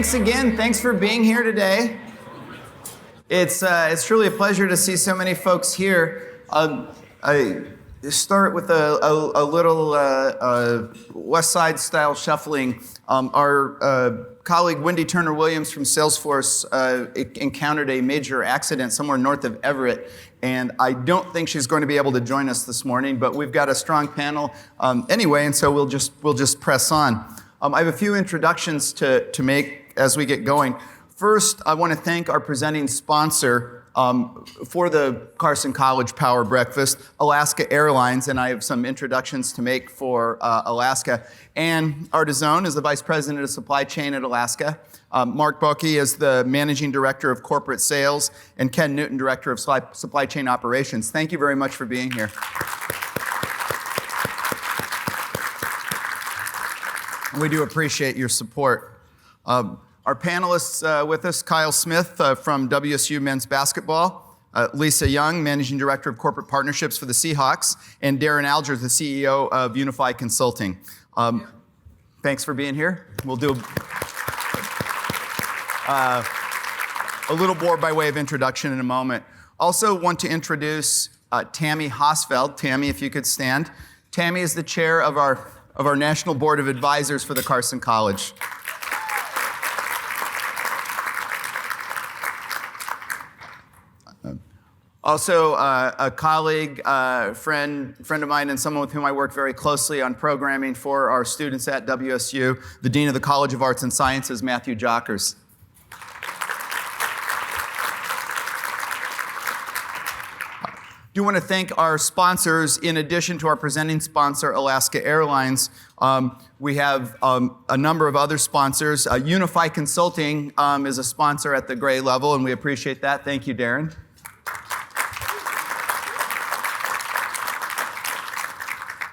thanks again. Thanks for being here today. It's truly a pleasure to see so many folks here. I start with a little West Side style shuffling. Our colleague Wendy Turner-Williams from Salesforce encountered a major accident somewhere north of Everett, and I don't think she's going to be able to join us this morning, but we've got a strong panel anyway, and so we'll just press on. I have a few introductions to make as we get going. First, I want to thank our presenting sponsor for the Carson College Power Breakfast, Alaska Airlines, and I have some introductions to make for Alaska. Ann Artizone is the Vice President of Supply Chain at Alaska. Mark Buckey is the Managing Director of Corporate Sales, and Ken Newton, Director of Supply Chain Operations. Thank you very much for being here. We do appreciate your support. Our panelists with us, Kyle Smith from WSU Men's Basketball, Lisa Young, Managing Director of Corporate Partnerships for the Seahawks, and Darren Alger, the CEO of Unify Consulting. Thanks for being here. We'll do a little more by way of introduction in a moment. Also want to introduce Tammy Hosfeld. Tammy, if you could stand. Tammy is the chair of our National Board of Advisors for the Carson College. Also, a colleague, friend of mine, and someone with whom I work very closely on programming for our students at WSU, the Dean of the College of Arts and Sciences, Matthew Jockers. I do want to thank our sponsors. In addition to our presenting sponsor, Alaska Airlines, we have a number of other sponsors. Unify Consulting is a sponsor at the gray level, and we appreciate that. Thank you, Darren.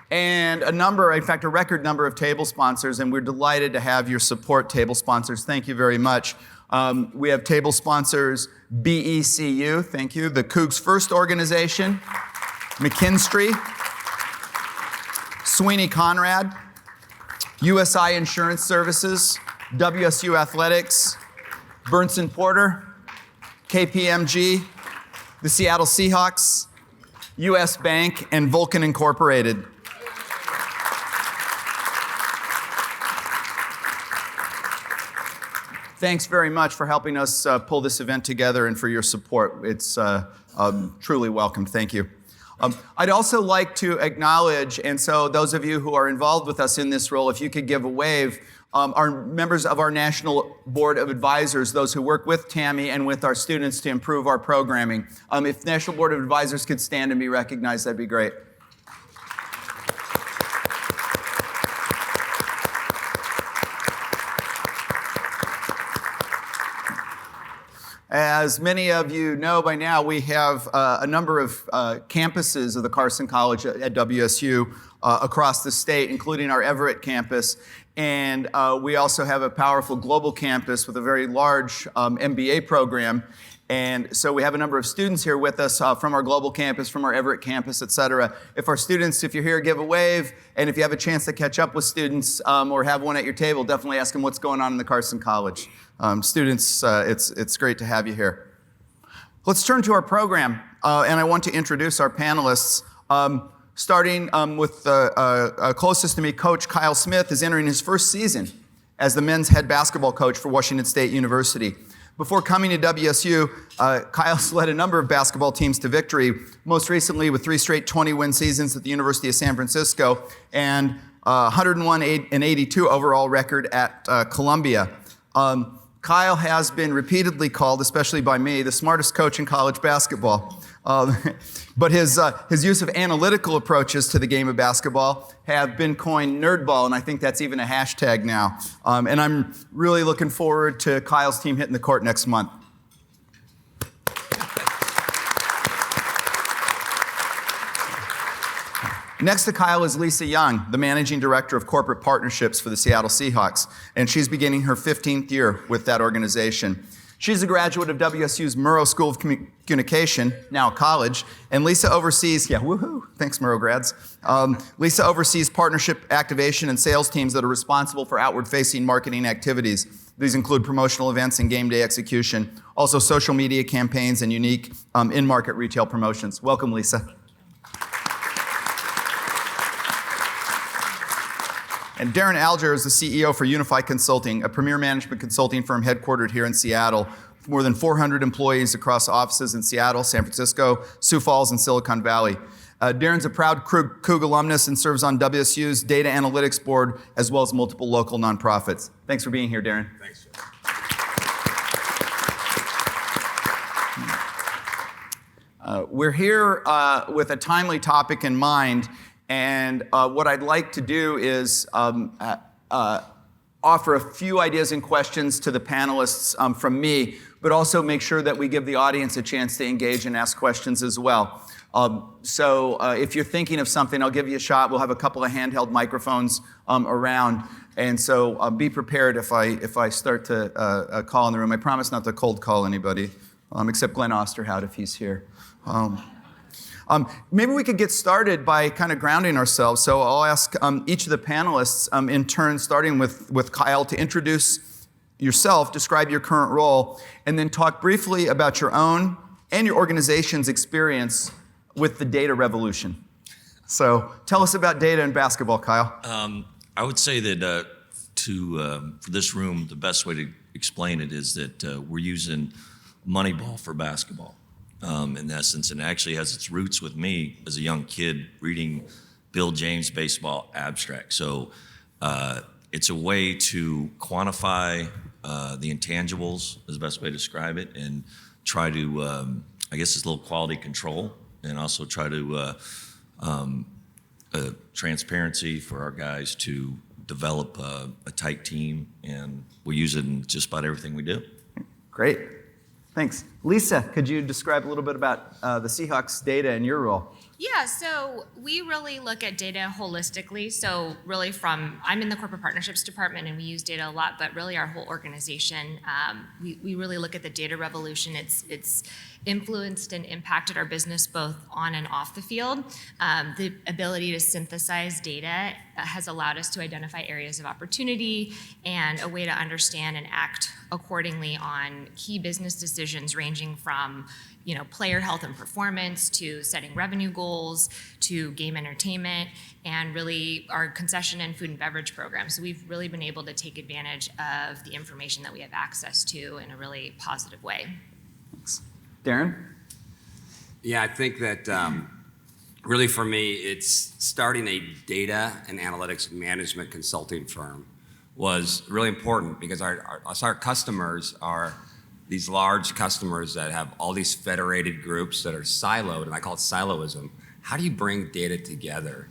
And a record number of table sponsors, and we're delighted to have your support, table sponsors. Thank you very much. We have table sponsors, BECU, thank you, the Cougs First Organization, McKinstry, Sweeney Conrad, USI Insurance Services, WSU Athletics, Burnson Porter, KPMG, the Seattle Seahawks, US Bank, and Vulcan Incorporated. Thanks very much for helping us pull this event together and for your support. It's truly welcomed. Thank you. I'd also like to acknowledge, and so those of you who are involved with us in this role, if you could give a wave, our members of our National Board of Advisors, those who work with Tammy and with our students to improve our programming. If the National Board of Advisors could stand and be recognized, that'd be great. As many of you know by now, we have a number of campuses of the Carson College at WSU across the state, including our Everett campus. And we also have a powerful global campus with a very large MBA program. And so we have a number of students here with us from our global campus, from our Everett campus, et cetera. If you're here, give a wave. And if you have a chance to catch up with students or have one at your table, definitely ask them what's going on in the Carson College. Students, it's great to have you here. Let's turn to our program. And I want to introduce our panelists. Starting with closest to me, Coach Kyle Smith is entering his first season as the men's head basketball coach for Washington State University. Before coming to WSU, Kyle's led a number of basketball teams to victory, most recently with 3 straight 20-win seasons at the University of San Francisco and 101 and 82 overall record at Columbia. Kyle has been repeatedly called, especially by me, the smartest coach in college basketball. But his use of analytical approaches to the game of basketball have been coined nerdball, and I think that's even a hashtag now. And I'm really looking forward to Kyle's team hitting the court next month. Next to Kyle is Lisa Young, the Managing Director of Corporate Partnerships for the Seattle Seahawks, and she's beginning her 15th year with that organization. She's a graduate of WSU's Murrow School of Communication, now college, and Lisa oversees, yeah, woohoo, thanks Murrow grads. Lisa oversees partnership activation and sales teams that are responsible for outward-facing marketing activities. These include promotional events and game day execution, also social media campaigns and unique in-market retail promotions. Welcome, Lisa. And Darren Alger is the CEO for Unify Consulting, a premier management consulting firm headquartered here in Seattle, with more than 400 employees across offices in Seattle, San Francisco, Sioux Falls, and Silicon Valley. Darren's a proud Coug alumnus and serves on WSU's Data Analytics board, as well as multiple local nonprofits. Thanks for being here, Darren. Thanks, Jeff. We're here with a timely topic in mind. And what I'd like to do is offer a few ideas and questions to the panelists from me, but also make sure that we give the audience a chance to engage and ask questions as well. So if you're thinking of something, I'll give you a shot. We'll have a couple of handheld microphones around. And so be prepared if I start to call in the room. I promise not to cold call anybody, except Glenn Osterhout if he's here. Maybe we could get started by kind of grounding ourselves. So I'll ask each of the panelists in turn, starting with Kyle, to introduce yourself, describe your current role, and then talk briefly about your own and your organization's experience with the data revolution. So tell us about data and basketball, Kyle. I would say that for this room, the best way to explain it is that we're using Moneyball for basketball. In essence, and it actually has its roots with me as a young kid reading Bill James baseball abstract. So it's a way to quantify the intangibles, is the best way to describe it, and try to, I guess it's a little quality control, and also try to transparency for our guys to develop a tight team, and we use it in just about everything we do. Great. Thanks. Lisa, could you describe a little bit about the Seahawks data and your role? Yeah, so we really look at data holistically. So really I'm in the corporate partnerships department and we use data a lot, but really our whole organization, we really look at the data revolution. It's influenced and impacted our business both on and off the field. The ability to synthesize data has allowed us to identify areas of opportunity and a way to understand and act accordingly on key business decisions ranging from player health and performance to setting revenue goals to game entertainment and really our concession and food and beverage program. So we've really been able to take advantage of the information that we have access to in a really positive way. Thanks. Darren? Yeah, I think that really for me, it's starting a data and analytics management consulting firm was really important because our customers are these large customers that have all these federated groups that are siloed, and I call it siloism. How do you bring data together?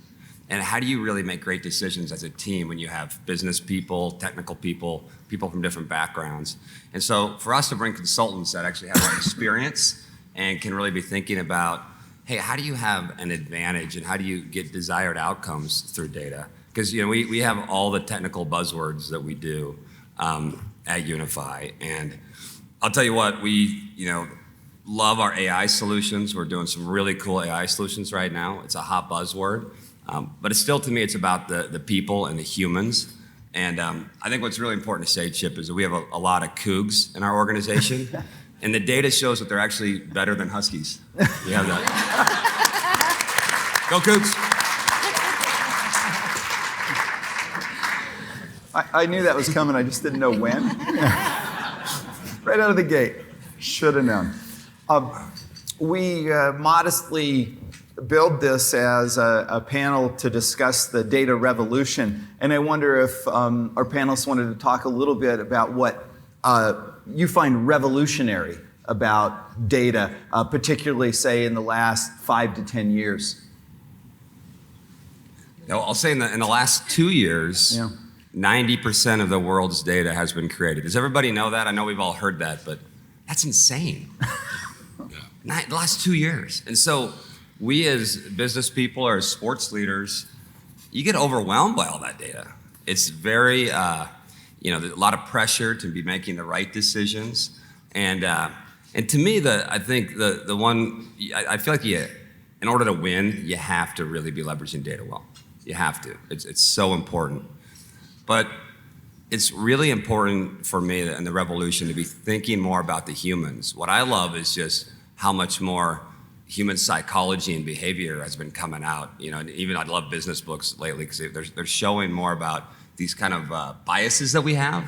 And how do you really make great decisions as a team when you have business people, technical people, people from different backgrounds? And so for us to bring consultants that actually have that experience and can really be thinking about, hey, how do you have an advantage and how do you get desired outcomes through data? Because we have all the technical buzzwords that we do at Unify, and I'll tell you what, we love our AI solutions. We're doing some really cool AI solutions right now. It's a hot buzzword, but it's still, to me, it's about the people and the humans. And I think what's really important to say, Chip, is that we have a lot of Cougs in our organization, and the data shows that they're actually better than Huskies. We have that. Go Cougs! I knew that was coming, I just didn't know when. Right out of the gate. Should have known. We modestly build this as a panel to discuss the data revolution. And I wonder if our panelists wanted to talk a little bit about what you find revolutionary about data, particularly, say, in the last 5 to 10 years. Now, I'll say in the last 2 years, 90% of the world's data has been created. Does everybody know that? I know we've all heard that, but that's insane. The last 2 years. And so we as business people or as sports leaders, you get overwhelmed by all that data. It's very, there's a lot of pressure to be making the right decisions. And to me, I think the one I feel like in order to win, you have to really be leveraging data well. You have to. It's so important. But it's really important for me in the revolution to be thinking more about the humans. What I love is just how much more human psychology and behavior has been coming out. And even I love business books lately because they're showing more about these kind of biases that we have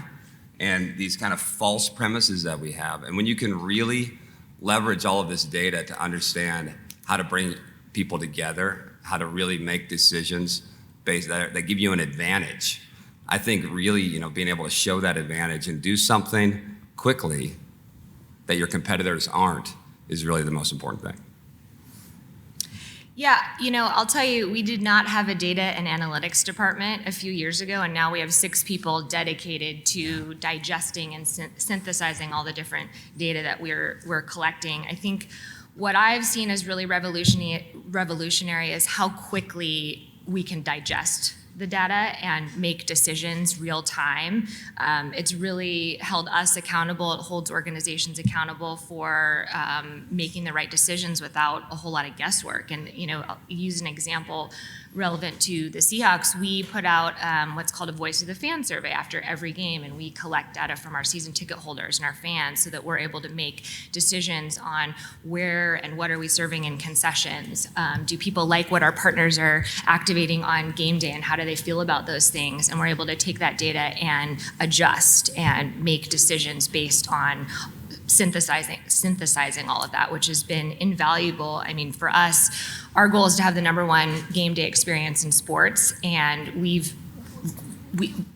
and these kind of false premises that we have. And when you can really leverage all of this data to understand how to bring people together, how to really make decisions that give you an advantage, I think really, being able to show that advantage and do something quickly that your competitors aren't is really the most important thing. Yeah, I'll tell you, we did not have a data and analytics department a few years ago, and now we have 6 people dedicated to digesting and synthesizing all the different data that we're collecting. I think what I've seen as really revolutionary is how quickly we can digest the data and make decisions real time. It's really held us accountable. It holds organizations accountable for making the right decisions without a whole lot of guesswork. And I'll use an example relevant to the Seahawks. We put out what's called a Voice of the Fan survey after every game, and we collect data from our season ticket holders and our fans so that we're able to make decisions on where and what are we serving in concessions. Do people like what our partners are activating on game day, and how do they feel about those things? And we're able to take that data and adjust and make decisions based on synthesizing all of that, which has been invaluable. I mean, for us, our goal is to have the #1 game day experience in sports, and we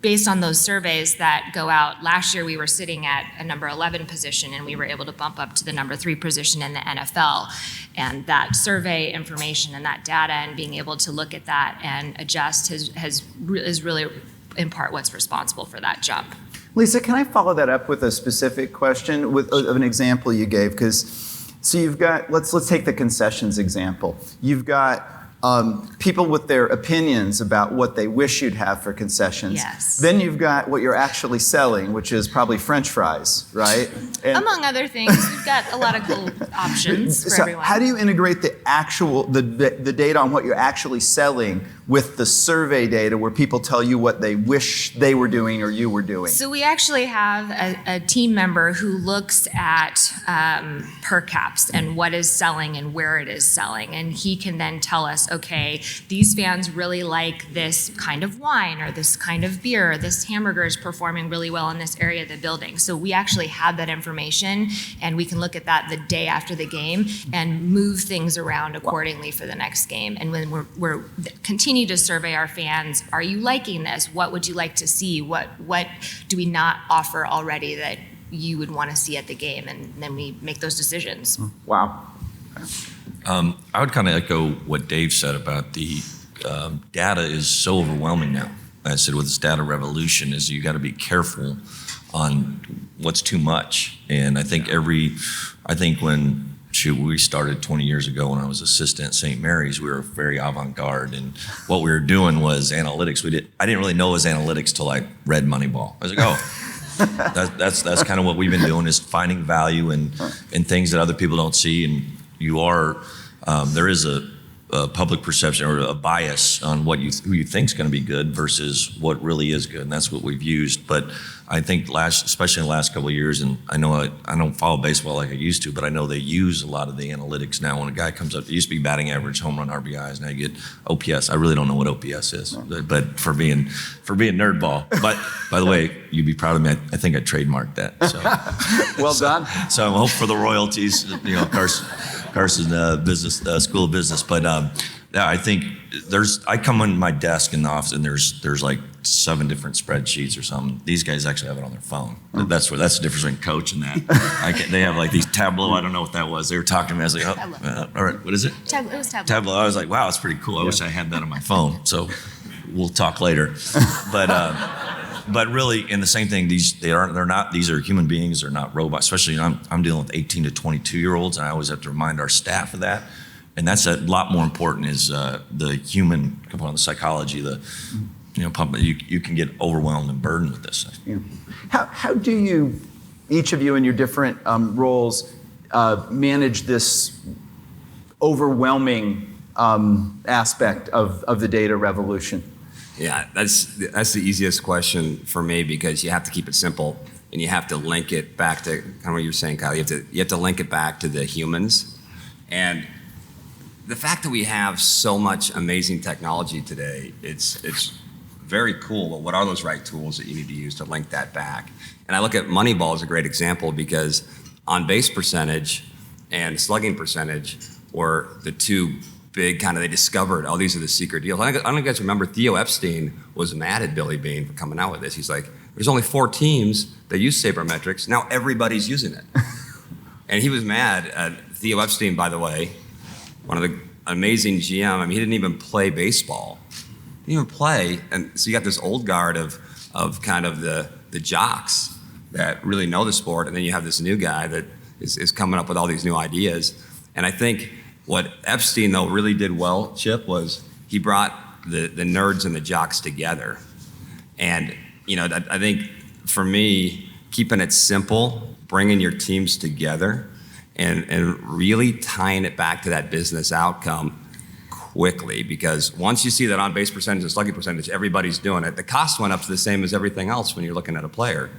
based on those surveys that go out, last year we were sitting at a number 11 position, and we were able to bump up to the number 3 position in the NFL. And that survey information and that data and being able to look at that and adjust is really in part what's responsible for that jump. Lisa, can I follow that up with a specific question of an example you gave? So you've got, let's take the concessions example. You've got people with their opinions about what they wish you'd have for concessions. Yes. Then you've got what you're actually selling, which is probably French fries, right? And among other things, we've got a lot of cool options for everyone. How do you integrate the data on what you're actually selling with the survey data where people tell you what they wish they were doing or you were doing? So we actually have a team member who looks at per caps and what is selling and where it is selling. And he can then tell us, okay, these fans really like this kind of wine or this kind of beer, or this hamburger is performing really well in this area of the building. So we actually have that information, and we can look at that the day after the game and move things around accordingly for the next game. And when we're continue to survey our fans, are you liking this? What would you like to see? What do we not offer already that you would want to see at the game? And then we make those decisions. Wow. I would kind of echo what Dave said about the data is so overwhelming now. I said with this data revolution is you got to be careful on what's too much. And I think when we started 20 years ago when I was assistant at St. Mary's, we were very avant-garde, and what we were doing was analytics. I didn't really know it was analytics till I read Moneyball. I was like, oh, that's kind of what we've been doing, is finding value in things that other people don't see. And there is a public perception or a bias on who you think is going to be good versus what really is good, and that's what we've used. But I think especially in the last couple of years, and I know I don't follow baseball like I used to, but I know they use a lot of the analytics now. When a guy comes up, it used to be batting average, home run, RBIs, now you get OPS. I really don't know what OPS is, but for being nerdball. But by the way, you'd be proud of me. I think I trademarked that. So. Well done. So I'm hoping for the royalties. Carson Business School of Business, but yeah, I think I come on my desk in the office and there's like 7 different spreadsheets or something. These guys actually have it on their phone. That's the difference between coach and that. They have like these Tableau. I don't know what that was. They were talking to me. I was like, all right, what is it? It was Tableau. Tableau. I was like, wow, that's pretty cool. I wish I had that on my phone. So we'll talk later. But really, and the same thing. These are human beings. They're not robots. Especially, I'm dealing with 18 to 22-year-olds, and I always have to remind our staff of that. And that's a lot more important. Is the human component, the psychology, you can get overwhelmed and burdened with this. Yeah. How do you each of you in your different roles manage this overwhelming aspect of the data revolution? Yeah, that's the easiest question for me because you have to keep it simple and you have to link it back to kind of what you were saying, Kyle. You have to link it back to the humans. And the fact that we have so much amazing technology today, it's very cool, but what are those right tools that you need to use to link that back? And I look at Moneyball as a great example because on base percentage and slugging percentage were the two big they discovered, oh, these are the secret deals. I don't know if you guys remember, Theo Epstein was mad at Billy Beane for coming out with this. He's like, there's only 4 teams that use sabermetrics. Now everybody's using it. And he was mad at Theo Epstein, by the way, one of the amazing GM. I mean, he didn't even play baseball. He didn't even play. And so you got this old guard of kind of the jocks that really know the sport. And then you have this new guy that is coming up with all these new ideas. And I think what Epstein, though, really did well, Chip, was he brought the nerds and the jocks together. And, I think for me, keeping it simple, bringing your teams together, and really tying it back to that business outcome quickly. Because once you see that on-base percentage and slugging percentage, everybody's doing it, the cost went up to the same as everything else when you're looking at a player.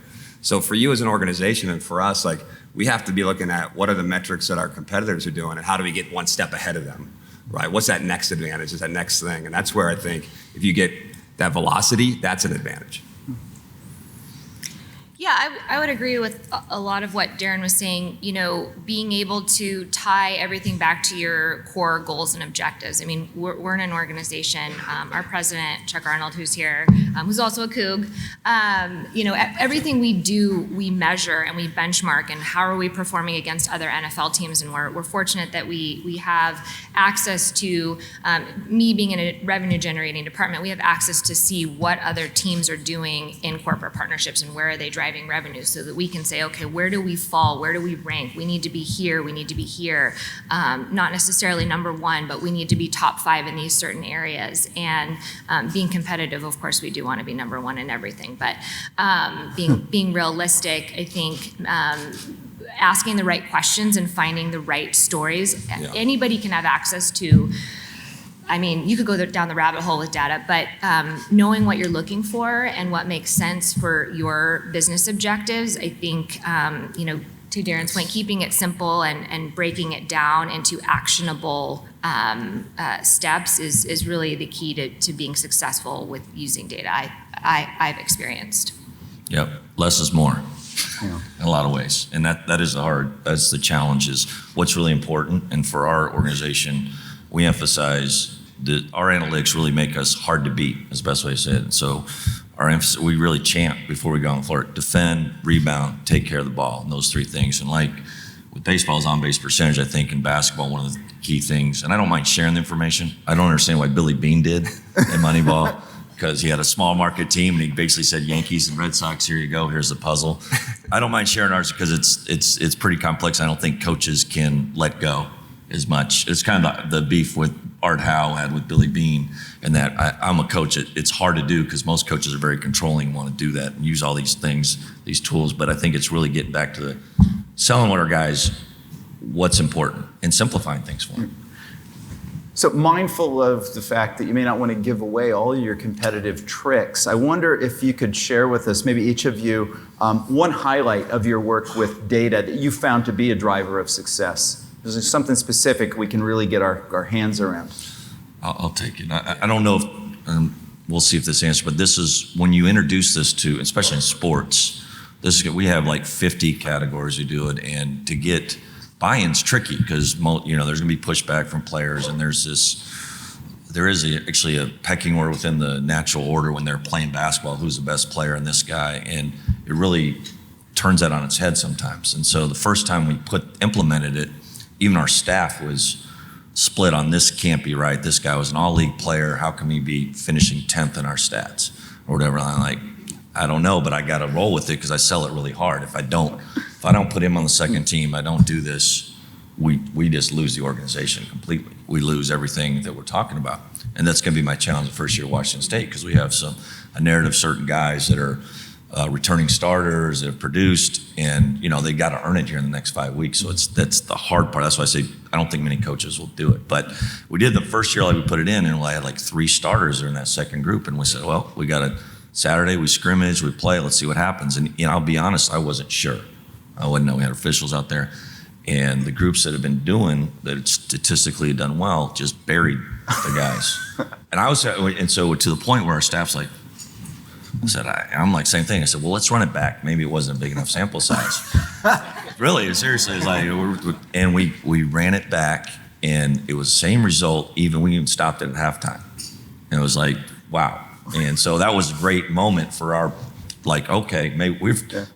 So for you as an organization and for us, we have to be looking at what are the metrics that our competitors are doing and how do we get one step ahead of them, right? What's that next advantage? Is that next thing? And that's where I think if you get that velocity, that's an advantage. Yeah, I would agree with a lot of what Darren was saying, being able to tie everything back to your core goals and objectives. I mean, we're in an organization, our president, Chuck Arnold, who's here, who's also a Coug, everything we do, we measure and we benchmark, and how are we performing against other NFL teams, and we're fortunate that we have access to, me being in a revenue generating department, we have access to see what other teams are doing in corporate partnerships and where are they driving revenue, so that we can say, okay, where do we fall? Where do we rank? We need to be here. We need to be here. Not necessarily number 1, but we need to be top 5 in these certain areas. And being competitive, of course, we do want to be number 1 in everything. But being realistic, I think. Asking the right questions and finding the right stories. Yeah. Anybody can have access to. I mean, you could go down the rabbit hole with data, but knowing what you're looking for and what makes sense for your business objectives, I think, to Darren's point, keeping it simple and breaking it down into actionable steps is really the key to being successful with using data. I've experienced. Yep, less is more. Yeah. In a lot of ways, and that's the challenge, is what's really important. And for our organization, we emphasize that our analytics really make us hard to beat, is the best way to say it. So our emphasis, we really chant before we go on the floor: defend, rebound, take care of the ball, and those 3 things. And like with baseball's on-base percentage, I think in basketball, one of the key things, and I don't mind sharing the information. I don't understand why Billy Beane did in Moneyball, because he had a small market team and he basically said, Yankees and Red Sox, here you go, here's the puzzle. I don't mind sharing ours because it's pretty complex. I don't think coaches can let go as much. It's kind of the beef with Art Howe had with Billy Beane, and that I'm a coach. It's hard to do because most coaches are very controlling and want to do that and use all these things, these tools. But I think it's really getting back to selling what our guys, what's important, and simplifying things for them. So mindful of the fact that you may not want to give away all your competitive tricks, I wonder if you could share with us, maybe each of you, one highlight of your work with data that you found to be a driver of success. Is there something specific we can really get our hands around? I'll take it. I don't know if, we'll see if this answers, but this is, when you introduce this to, especially in sports, we have like 50 categories we do it, and to get buy-in's tricky because there's going to be pushback from players, and there is actually a pecking order within the natural order when they're playing basketball, who's the best player in this guy, and it really turns that on its head sometimes. And so the first time we implemented it, even our staff was split on, this can't be right. This guy was an all-league player. How can we be finishing 10th in our stats or whatever? And I'm like, I don't know, but I got to roll with it because I sell it really hard. If I don't put him on the second team, I don't do this, we just lose the organization completely. We lose everything that we're talking about. And that's going to be my challenge the first year at Washington State, because we have a narrative, certain guys that are returning starters that have produced, and they got to earn it here in the next 5 weeks. So that's the hard part. That's why I say I don't think many coaches will do it. But we did the first year, like we put it in, and I had like 3 starters in that second group, and we said, well, we got a Saturday, we scrimmage, we play, let's see what happens. And I'll be honest, I wasn't sure. I wouldn't know. We had officials out there, and the groups that have been doing that statistically had done well just buried the guys. And so to the point where our staff's like, I'm like, same thing. I said, well, let's run it back. Maybe it wasn't a big enough sample size. Really, seriously, it's like, and we ran it back, and it was the same result. We even stopped it at halftime, and it was like, wow. And so that was a great moment for our, like, okay, maybe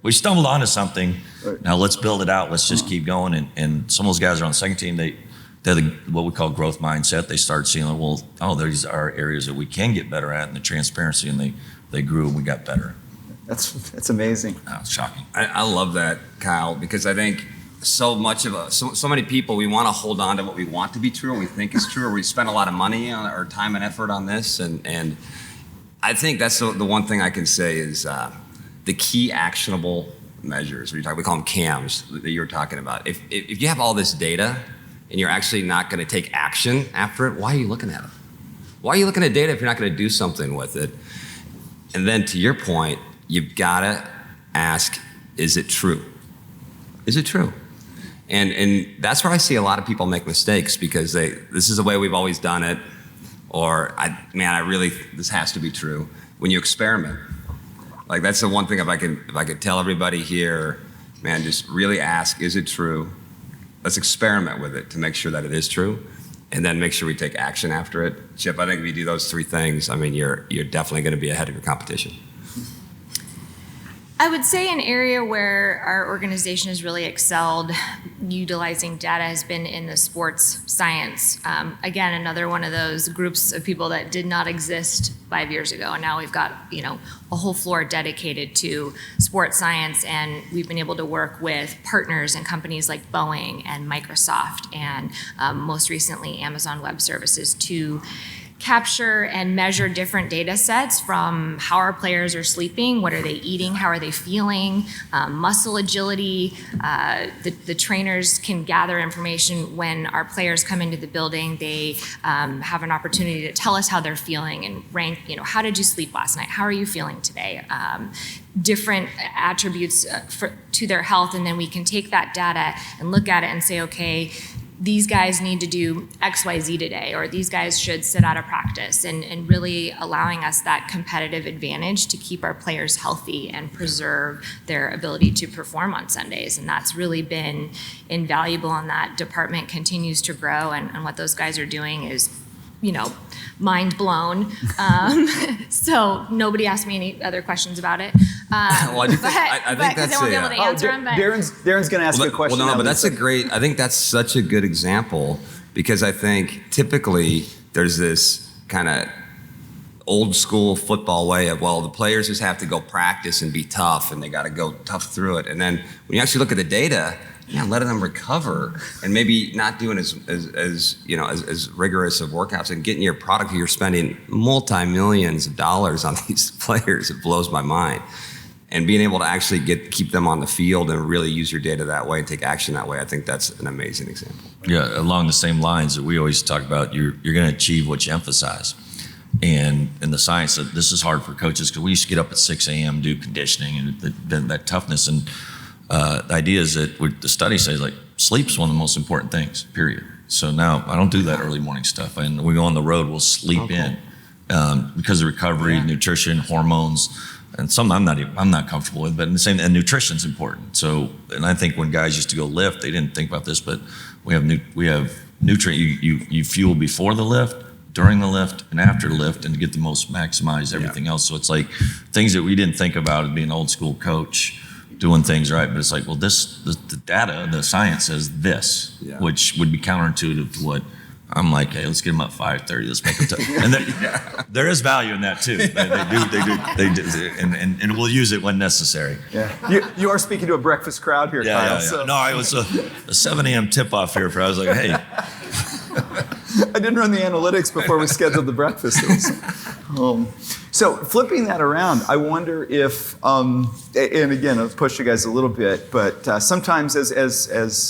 we stumbled onto something. Right. Now let's build it out. Let's just keep going. And some of those guys are on the second team. They're what we call growth mindset. They start seeing, well, these are areas that we can get better at, and the transparency, and they grew and we got better. That's amazing. It's shocking. I love that, Kyle, because I think so many people, we want to hold on to what we want to be true and we think is true, or we spend a lot of money on our time and effort on this. And I think that's the one thing I can say is the key actionable measures. We call them CAMs that you were talking about. If you have all this data and you're actually not going to take action after it, why are you looking at it? Why are you looking at data if you're not going to do something with it? And then to your point, you've got to ask, is it true? Is it true? And that's where I see a lot of people make mistakes, because this is the way we've always done it, or this has to be true. When you experiment, like that's the one thing, if I could tell everybody here, man, just really ask, is it true? Let's experiment with it to make sure that it is true, and then make sure we take action after it. Chip, I think if you do those 3 things, you're definitely going to be ahead of your competition. I would say an area where our organization has really excelled utilizing data has been in the sports science. Again, another one of those groups of people that did not exist 5 years ago, and now we've got a whole floor dedicated to sports science, and we've been able to work with partners and companies like Boeing and Microsoft, and most recently Amazon Web Services to capture and measure different data sets from how our players are sleeping, what are they eating, how are they feeling, muscle agility. The trainers can gather information when our players come into the building. They have an opportunity to tell us how they're feeling and rank, how did you sleep last night? How are you feeling today? Different attributes to their health, and then we can take that data and look at it and say, okay, these guys need to do XYZ today, or these guys should sit out of practice, and really allowing us that competitive advantage to keep our players healthy and preserve their ability to perform on Sundays. And that's really been invaluable, and that department continues to grow, and what those guys are doing is, mind blown. So nobody asked me any other questions about it. Well, I think that's I won't be able to answer them. But Darren's going to ask you a question. Well, no, but I think that's such a good example, because I think typically there's this kind of old school football way of, well, the players just have to go practice and be tough, and they got to go tough through it. And then when you actually look at the data, letting them recover and maybe not doing as rigorous of workouts and getting your product, you're spending multi-millions of dollars on these players. It blows my mind. And being able to actually keep them on the field and really use your data that way and take action that way, I think that's an amazing example. Yeah, along the same lines that we always talk about, you're going to achieve what you emphasize. And in the science, this is hard for coaches, because we used to get up at 6 a.m., do conditioning, and that toughness. And the idea is that the study says, like, sleep's one of the most important things, period. So now I don't do that early morning stuff. And we go on the road, we'll sleep in because of recovery, nutrition, hormones, and some I'm not comfortable with. But in the same, and nutrition's important. So, and I think when guys used to go lift, they didn't think about this, but we have nutrient. You fuel before the lift, during the lift, and after the lift, and to get the most maximize everything else. So it's like things that we didn't think about as being an old school coach, doing things right, but it's like, well, the data, the science says this, which would be counterintuitive to what I'm like, hey, let's get them up 5:30, let's make them and there is value in that too. They do, and we'll use it when necessary. Yeah, you are speaking to a breakfast crowd here, Kyle. Yeah. So. No, it was a 7 a.m. tip-off here I was like, hey. I didn't run the analytics before we scheduled the breakfast. So flipping that around, I wonder if, and again, I'll push you guys a little bit, but sometimes, as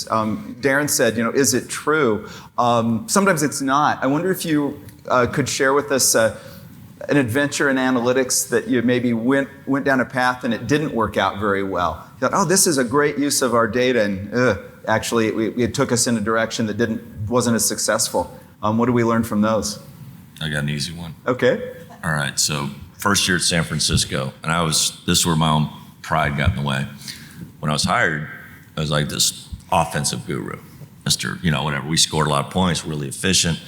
Darren said, is it true? Sometimes it's not. I wonder if you could share with us an adventure in analytics that you maybe went down a path and it didn't work out very well. You thought, oh, this is a great use of our data, and actually it took us in a direction that wasn't as successful. What did we learn from those? I got an easy one. Okay. All right, so first year at San Francisco, and this is where my own pride got in the way. When I was hired, I was like this offensive guru, Mr. Whatever. We scored a lot of points, really efficient.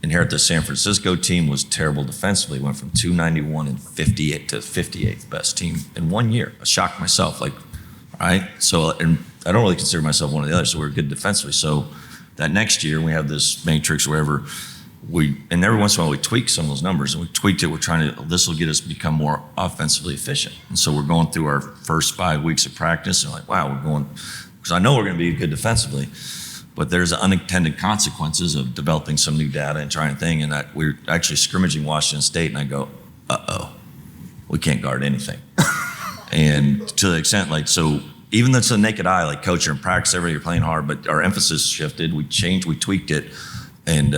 And here at the San Francisco team was terrible defensively. Went from 291 and 58 to 58th best team in 1 year. I shocked myself, all right. So, and I don't really consider myself one of the others, so we're good defensively. So that next year, we have this matrix or whatever. And every once in a while we tweak some of those numbers, and we tweaked it. We're trying to, this will get us become more offensively efficient. And so we're going through our first 5 weeks of practice, and wow, we're going, because I know we're going to be good defensively, but there's unintended consequences of developing some new data and trying to thing. And that we're actually scrimmaging Washington State, and I go, we can't guard anything. And to the extent, so even though it's a naked eye, coach, you're in practice, you're playing hard, but our emphasis shifted. We changed, we tweaked it, and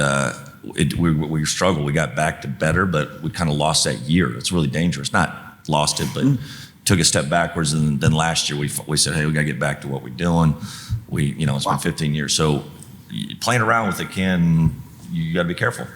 we struggled. We got back to better, but we kind of lost that year. It's really dangerous. Not lost it, but took a step backwards. And then last year we said, hey, we got to get back to what we're doing. It's been 15 years. So playing around with it you got to be careful.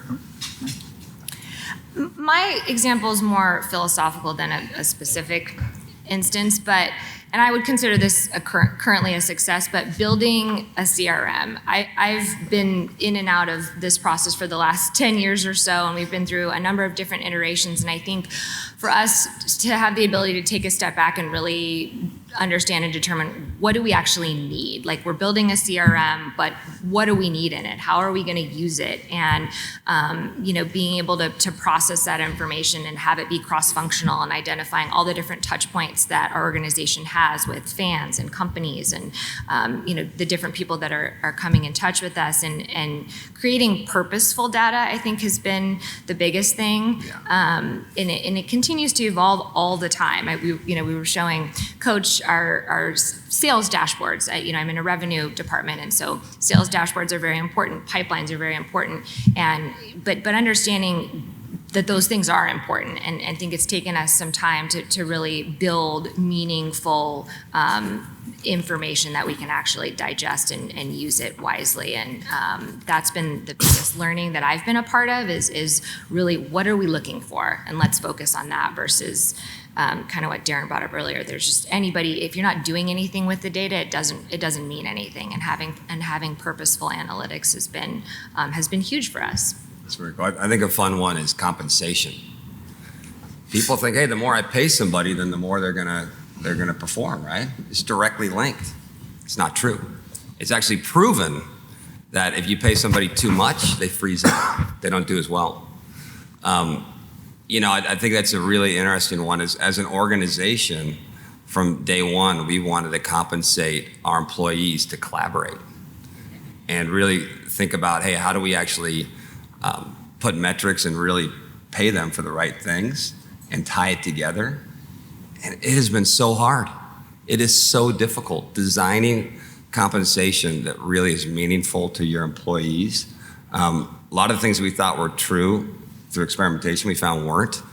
My example is more philosophical than a specific instance, and I would consider this currently a success, but building a CRM. I've been in and out of this process for the last 10 years or so, and we've been through a number of different iterations, and I think for us to have the ability to take a step back and really understand and determine what do we actually need. We're building a CRM, but what do we need in it? How are we going to use it? And being able to process that information and have it be cross-functional and identifying all the different touch points that our organization has with fans and companies and the different people that are coming in touch with us, and creating purposeful data, I think, has been the biggest thing. Yeah. And it continues to evolve all the time. We were showing Coach our sales dashboards. I'm in a revenue department, and so sales dashboards are very important. Pipelines are very important, but understanding that those things are important, and I think it's taken us some time to really build meaningful information that we can actually digest and use it wisely. And that's been the biggest learning that I've been a part of is really what are we looking for, and let's focus on that versus kind of what Darren brought up earlier. There's just if you're not doing anything with the data, it doesn't mean anything. And having purposeful analytics has been huge for us. That's very cool. I think a fun one is compensation. People think, hey, the more I pay somebody, then the more they're gonna perform, right? It's directly linked. It's not true. It's actually proven that if you pay somebody too much, they freeze up. They don't do as well. I think that's a really interesting one. As an organization, from day one, we wanted to compensate our employees to collaborate and really think about, hey, how do we actually put metrics and really pay them for the right things and tie it together? And it has been so hard. It is so difficult designing compensation that really is meaningful to your employees. A lot of the things we thought were true through experimentation, we found weren't.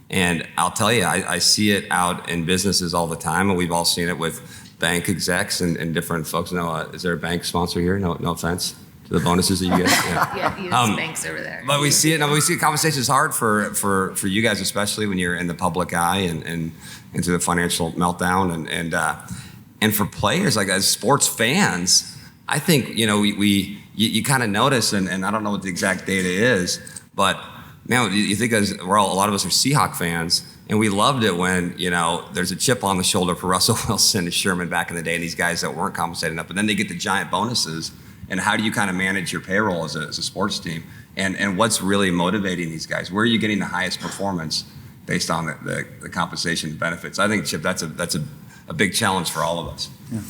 And I'll tell you, I see it out in businesses all the time, and we've all seen it with bank execs and different folks. Is there a bank sponsor here? No offense to the bonuses that you get. Yeah, banks over there. But we see it. We see compensation is hard for you guys, especially when you're in the public eye and into the financial meltdown, and for players, as sports fans, I think you kind of notice, and I don't know what the exact data is, but man, you think a lot of us are Seahawks fans, and we loved it when there's a chip on the shoulder for Russell Wilson and Sherman back in the day, and these guys that weren't compensated enough, but then they get the giant bonuses. And how do you kind of manage your payroll as a sports team? And what's really motivating these guys? Where are you getting the highest performance based on the compensation and benefits? I think, Chip, that's a big challenge for all of us. Yeah.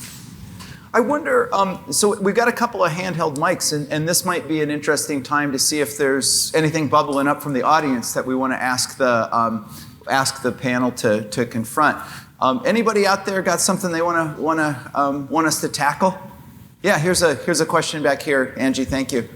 I wonder, so we've got a couple of handheld mics, and this might be an interesting time to see if there's anything bubbling up from the audience that we want to ask the ask the panel to confront. Anybody out there got something they want us to tackle? Yeah, here's a question back here, Angie. Thank you.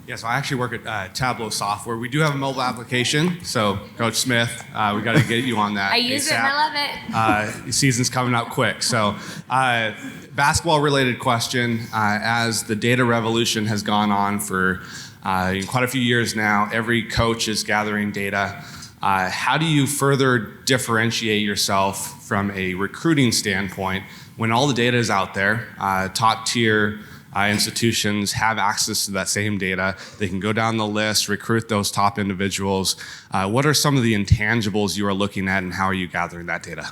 Yeah, so I actually work at Tableau Software. We do have a mobile application, so Coach Smith, we got to get you on that. I use it and I love it. Season's coming up quick. So basketball-related question. As the data revolution has gone on for quite a few years now, every coach is gathering data. How do you further differentiate yourself from a recruiting standpoint when all the data is out there, top-tier institutions have access to that same data. They can go down the list, recruit those top individuals. What are some of the intangibles you are looking at, and how are you gathering that data?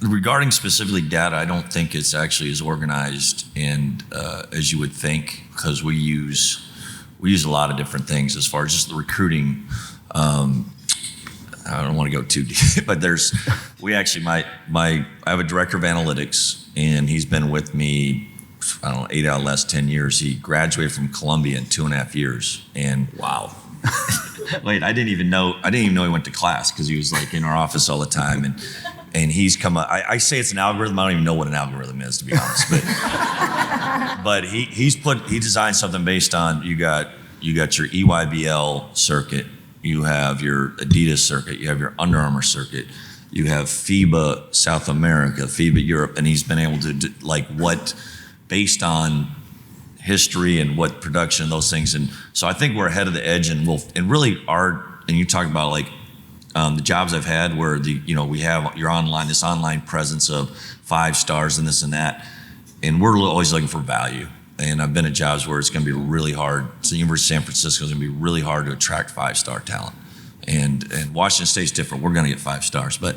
Regarding specifically data, I don't think it's actually as organized and as you would think, because we use a lot of different things as far as just the recruiting. I don't want to go too deep, but I have a director of analytics, and he's been with me, I don't know, 8 out of the last 10 years. He graduated from Columbia in 2.5 years. And wow. Wait, I didn't even know he went to class, because he was like in our office all the time. And he's come up, I say it's an algorithm. I don't even know what an algorithm is, to be honest. But he designed something based on, you got your EYBL circuit, you have your Adidas circuit, you have your Under Armour circuit, you have FIBA South America, FIBA Europe, and he's been able to do, based on history and what production and those things. And so I think we're ahead of the edge, and you talk about the jobs I've had where we have your this online presence of 5 stars and this and that, and we're always looking for value. And I've been at jobs where it's going to be really hard. So the University of San Francisco is going to be really hard to attract 5-star talent. And Washington State's different. We're going to get 5 stars, but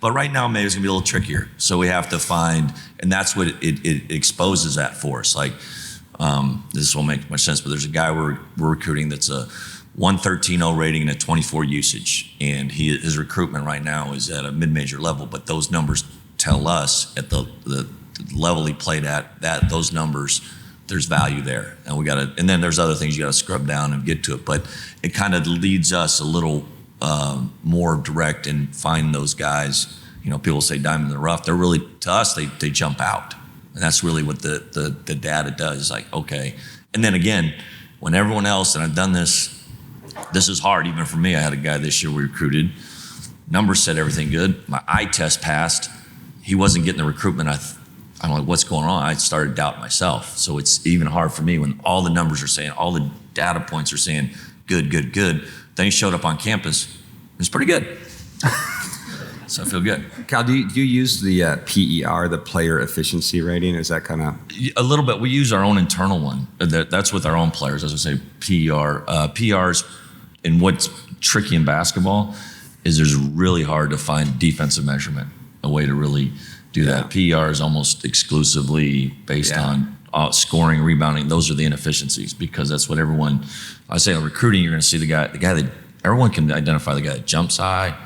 right now maybe it's going to be a little trickier. So we have to find, and that's what it exposes that for us. This won't make much sense, but there's a guy we're recruiting that's a 113.0 rating and a 24 usage, and his recruitment right now is at a mid-major level. But those numbers tell us at the level he played at, that those numbers, there's value there, and then there's other things you got to scrub down and get to it. But it kind of leads us a little more direct in finding those guys. People say diamond in the rough. They're really, to us, they jump out, and that's really what the data does. Okay, and then again, when everyone else, and I've done this is hard even for me. I had a guy this year we recruited. Numbers said everything good. My eye test passed. He wasn't getting the recruitment. I'm like, what's going on? I started to doubt myself. So it's even hard for me when all the numbers are saying, all the data points are saying, good, good, good. Then he showed up on campus. It's pretty good. So I feel good. Cal, do you use the PER, the player efficiency rating? Is that kind of? A little bit. We use our own internal one. That's with our own players, as I say, PER. PERs, and what's tricky in basketball is it's really hard to find defensive measurement, a way to really do that. PER is almost exclusively based on scoring, rebounding. Those are the inefficiencies, because that's what everyone, I say in recruiting, you're going to see the guy that everyone can identify, the guy that jumps high,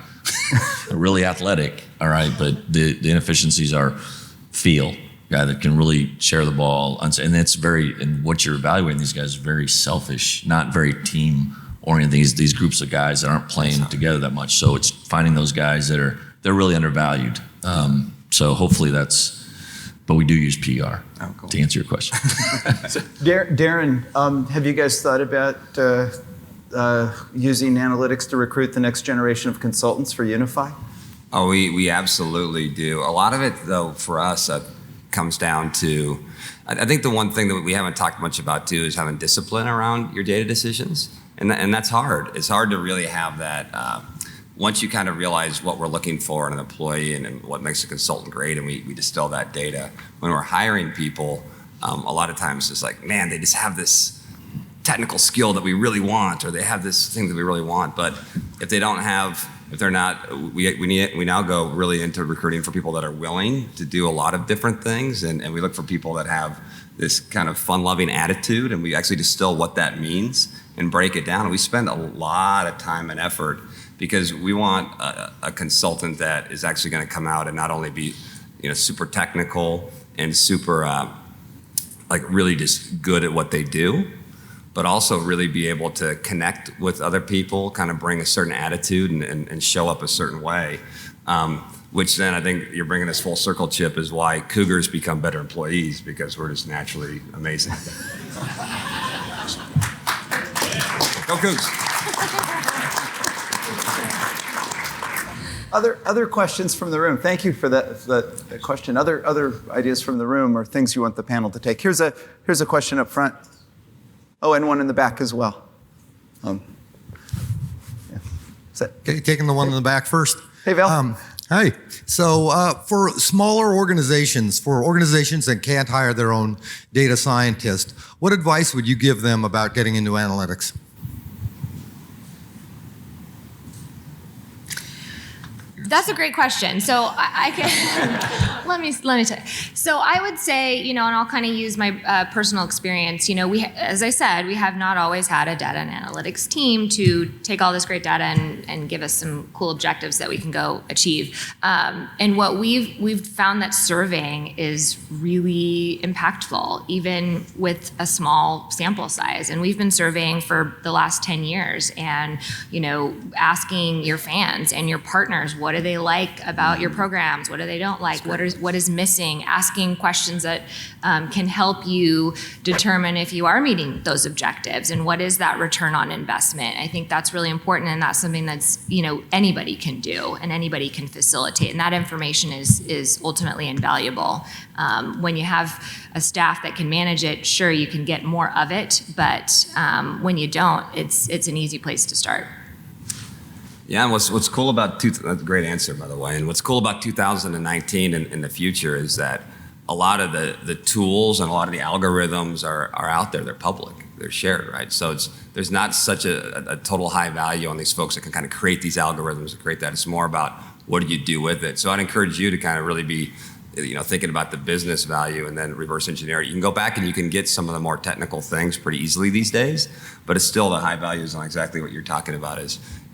really athletic, all right, but the inefficiencies are feel, guy that can really share the ball, and and what you're evaluating these guys is very selfish, not very team oriented. These groups of guys that aren't playing together that much. So it's finding those guys they're really undervalued. So hopefully but we do use PR to answer your question. Darren, have you guys thought about using analytics to recruit the next generation of consultants for Unify? Oh, we absolutely do. A lot of it, though, for us, comes down to, I think the one thing that we haven't talked much about, too, is having discipline around your data decisions. And that's hard. It's hard to really have that. Once you kind of realize what we're looking for in an employee and what makes a consultant great, and we distill that data, when we're hiring people, a lot of times it's like, man, they just have this technical skill that we really want, or they have this thing that we really want. But if they're not, we now go really into recruiting for people that are willing to do a lot of different things, and we look for people that have this kind of fun-loving attitude, and we actually distill what that means and break it down. And we spend a lot of time and effort, because we want a consultant that is actually going to come out and not only be, super technical and super, really just good at what they do, but also really be able to connect with other people, kind of bring a certain attitude and show up a certain way. Which then I think you're bringing this full circle, Chip, is why Cougars become better employees, because we're just naturally amazing. Go Cougs! Other questions from the room? Thank you for that question. Other ideas from the room or things you want the panel to take? Here's a question up front. Oh, and one in the back as well. Yeah. Okay, taking the one in the back first. Hey, Val. Hi. So for smaller organizations, for organizations that can't hire their own data scientist, what advice would you give them about getting into analytics? That's a great question. So I can let me tell you. So I would say, and I'll kind of use my personal experience. As I said, we have not always had a data and analytics team to take all this great data and give us some cool objectives that we can go achieve. And what we've found that serving is really impactful, even with a small sample size. And we've been surveying for the last 10 years, and asking your fans and your partners, what do they like about your programs? What do they don't like? What is missing? Asking questions that can help you determine if you are meeting those objectives and what is that return on investment. I think that's really important, and that's something that's anybody can do and anybody can facilitate, and that information is ultimately invaluable. When you have a staff that can manage it, sure, you can get more of it, but when you don't, it's an easy place to start. Yeah, and what's cool about that's a great answer, by the way. And what's cool about 2019 and in the future is that a lot of the tools and a lot of the algorithms are out there. They're public. They're shared, right? So there's not such a total high value on these folks that can kind of create these algorithms and create that. It's more about what do you do with it. So I'd encourage you to kind of really be thinking about the business value and then reverse engineer it. You can go back and you can get some of the more technical things pretty easily these days, but it's still the high values on exactly what you're talking about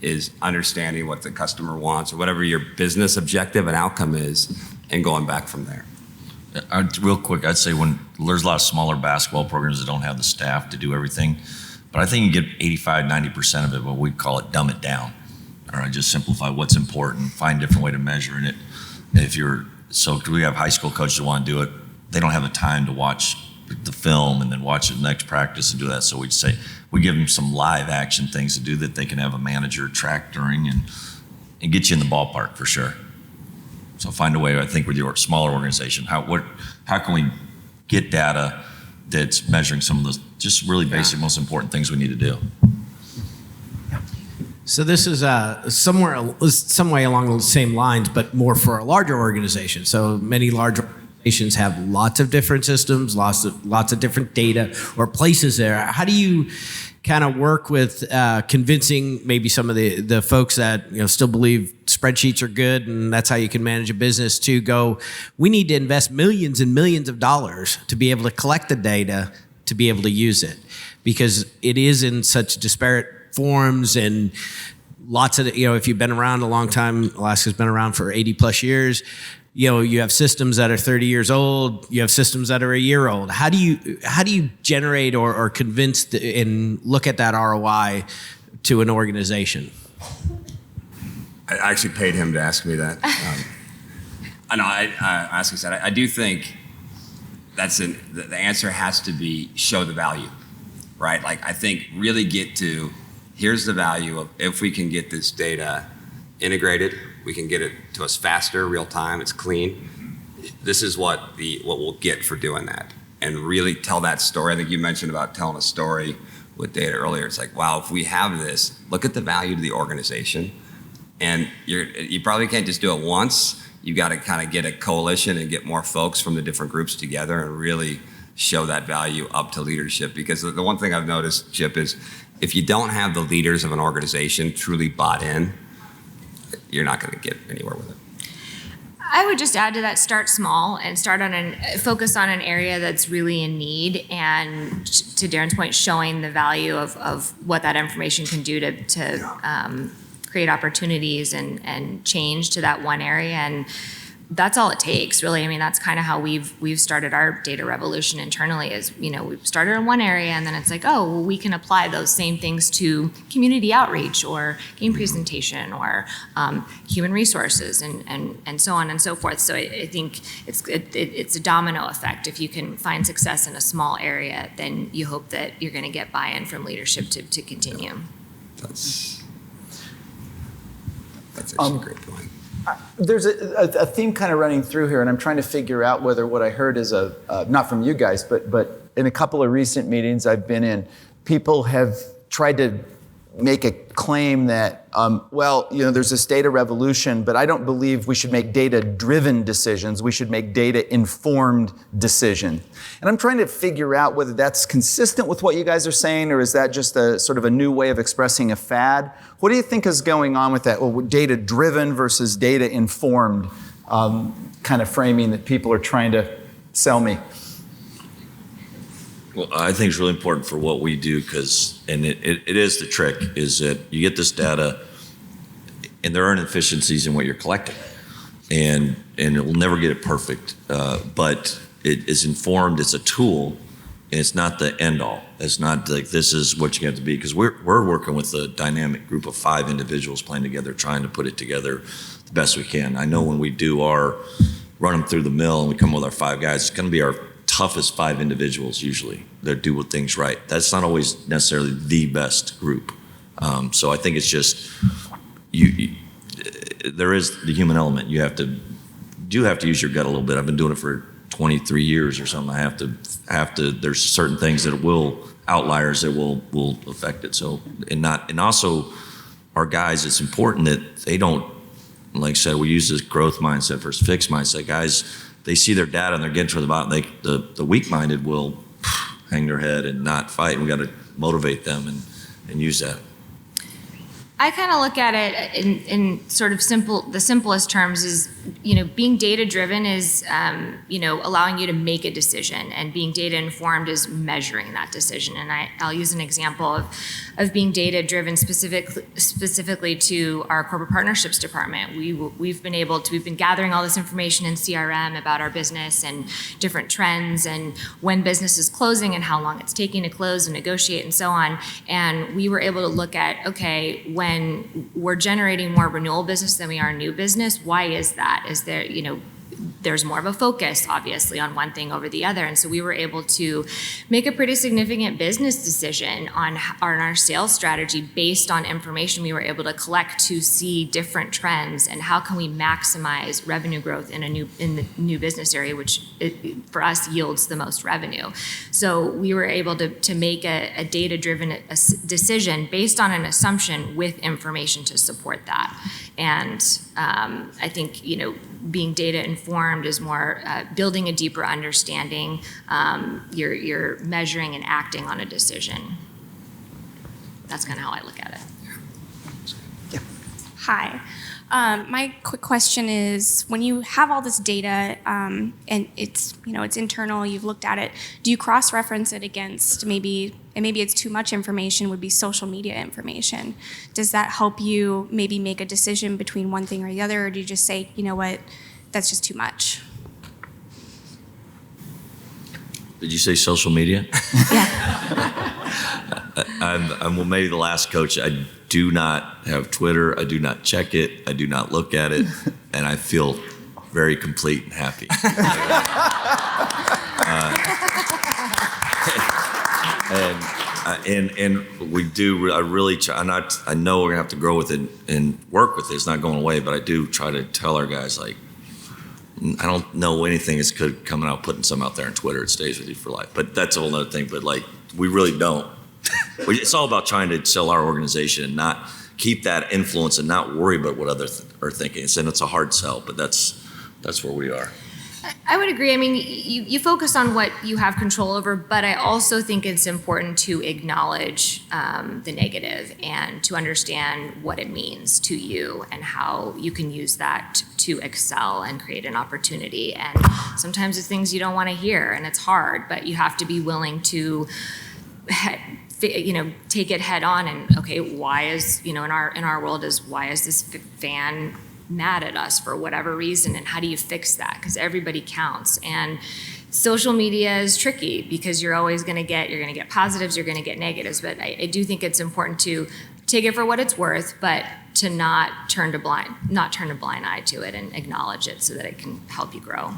is understanding what the customer wants or whatever your business objective and outcome is and going back from there. Real quick, I'd say when there's a lot of smaller basketball programs that don't have the staff to do everything, but I think you get 85, 90% of it, what we call it, dumb it down. All right, just simplify what's important, find a different way to measure it. So we have high school coaches that want to do it. They don't have the time to watch the film and then watch the next practice and do that. So we give them some live action things to do that they can have a manager track during and get you in the ballpark for sure. So find a way, I think with your smaller organization, how can we get data that's measuring some of those just really basic, most important things we need to do? So this is some way along the same lines, but more for a larger organization. So many large organizations have lots of different systems, lots of different data or places there. How do you kind of work with convincing maybe some of the folks that still believe spreadsheets are good and that's how you can manage a business to go, we need to invest millions and millions of dollars to be able to collect the data to be able to use it, because it is in such disparate forms and lots of, if you've been around a long time, Alaska's been around for 80 plus years, you have systems that are 30 years old, you have systems that are a year old. How do you generate or convince and look at that ROI to an organization? I actually paid him to ask me that. I asked him that. I do think the answer has to be show the value, right? Like I think really get to, here's the value of if we can get this data integrated, we can get it to us faster, real time, it's clean. This is what we'll get for doing that. And really tell that story. I think you mentioned about telling a story with data earlier. It's like, wow, if we have this, look at the value to the organization. And you probably can't just do it once. You got to kind of get a coalition and get more folks from the different groups together and really show that value up to leadership. Because the one thing I've noticed, Chip, is if you don't have the leaders of an organization truly bought in, you're not going to get anywhere with it. I would just add to that, start small and focus on an area that's really in need, and to Darren's point, showing the value of what that information can do to create opportunities and change to that one area. And that's all it takes, really. I mean, that's kind of how we've started our data revolution internally. Is we've started in one area, and then it's like, oh, well, we can apply those same things to community outreach or game presentation or human resources and so on and so forth. So I think it's a domino effect. If you can find success in a small area, then you hope that you're going to get buy-in from leadership to continue. That's actually a great point. There's a theme kind of running through here, and I'm trying to figure out whether what I heard is not from you guys, but in a couple of recent meetings I've been in, people have tried to make a claim that, there's this data revolution, but I don't believe we should make data-driven decisions. We should make data-informed decisions. And I'm trying to figure out whether that's consistent with what you guys are saying, or is that just a sort of a new way of expressing a fad? What do you think is going on with that? Well, data-driven versus data-informed kind of framing that people are trying to sell me. Well, I think it's really important for what we do and it is the trick, is that you get this data and there are inefficiencies in what you're collecting. And it will never get it perfect, but it is informed, it's a tool, and it's not the end all. It's not like this is what you have to be, because we're working with a dynamic group of 5 individuals playing together, trying to put it together the best we can. I know when we do run them through the mill and we come with our 5 guys, it's gonna be our toughest 5 individuals usually that do things right. That's not always necessarily the best group. So I think it's just, there is the human element. You have to use your gut a little bit. I've been doing it for 23 years or something. I have to, there's certain things that outliers that will affect it. So, and also our guys, it's important that they don't, like I said, we use this growth mindset versus fixed mindset. Guys, they see their data and they're getting to the bottom. The weak-minded will hang their head and not fight. And we got to motivate them and use that. I kind of look at it in sort of the simplest terms is, being data driven is, allowing you to make a decision, and being data informed is measuring that decision. And I'll use an example of being data driven specifically to our corporate partnerships department. We've been gathering all this information in CRM about our business and different trends and when business is closing and how long it's taking to close and negotiate and so on. And we were able to look at, okay, when we're generating more renewal business than we are new business, why is that? Is there, there's more of a focus, obviously, on one thing over the other. And so we were able to make a pretty significant business decision on our sales strategy based on information we were able to collect to see different trends and how can we maximize revenue growth in the new business area, which for us yields the most revenue. So we were able to make a data-driven decision based on an assumption with information to support that. And I think, being data informed is more building a deeper understanding. You're measuring and acting on a decision. That's kind of how I look at it. Yeah. Hi. My quick question is, when you have all this data and it's internal, you've looked at it, do you cross-reference it against maybe it's too much information, would be social media information? Does that help you maybe make a decision between one thing or the other, or do you just say, you know what, that's just too much? Did you say social media? Yeah. I'm maybe the last coach. I do not have Twitter. I do not check it. I do not look at it. And I feel very complete and happy. And we do, I really try, I know we're gonna have to grow with it and work with it. It's not going away, but I do try to tell our guys, like, I don't know anything is good coming out, putting some out there on Twitter. It stays with you for life. But that's a whole other thing. But like, we really don't. It's all about trying to sell our organization and not keep that influence and not worry about what others are thinking. And it's a hard sell, but that's where we are. I would agree. I mean, you focus on what you have control over, but I also think it's important to acknowledge the negative and to understand what it means to you and how you can use that to excel and create an opportunity. And sometimes it's things you don't want to hear, and it's hard, but you have to be willing to take it head on and, okay, why is, in our world, why is this fan mad at us for whatever reason, and how do you fix that? Because everybody counts. And social media is tricky because you're going to get positives, you're going to get negatives. But I do think it's important to take it for what it's worth, but to not turn a blind eye to it and acknowledge it so that it can help you grow.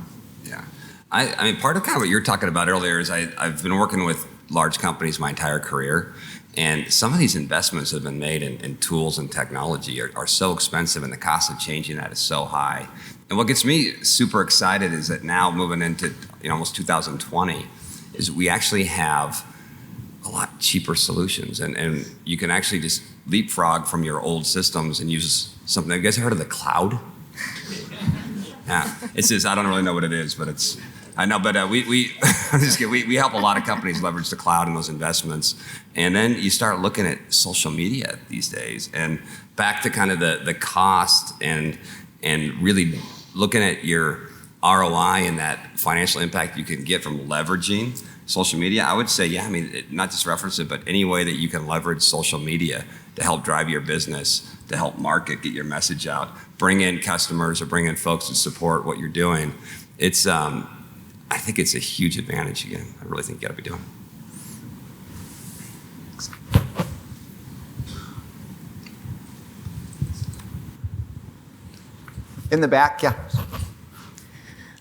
Yeah. I mean, part of kind of what you're talking about earlier is I've been working with large companies my entire career, and some of these investments that have been made in tools and technology are so expensive, and the cost of changing that is so high. And what gets me super excited is that now moving into almost 2020 is we actually have a lot cheaper solutions, and you can actually just leapfrog from your old systems and use something. Have you guys heard of the cloud? Yeah, it's just, I don't really know what it is, but I know, but we I'm just kidding. We help a lot of companies leverage the cloud and those investments. And then you start looking at social media these days, and back to kind of the cost and really looking at your ROI and that financial impact you can get from leveraging social media. I would say, yeah, I mean, not just reference it, but any way that you can leverage social media to help drive your business, to help market, get your message out, bring in customers or bring in folks to support what you're doing. It's, I think it's a huge advantage again. I really think you gotta be doing it. In the back, yeah.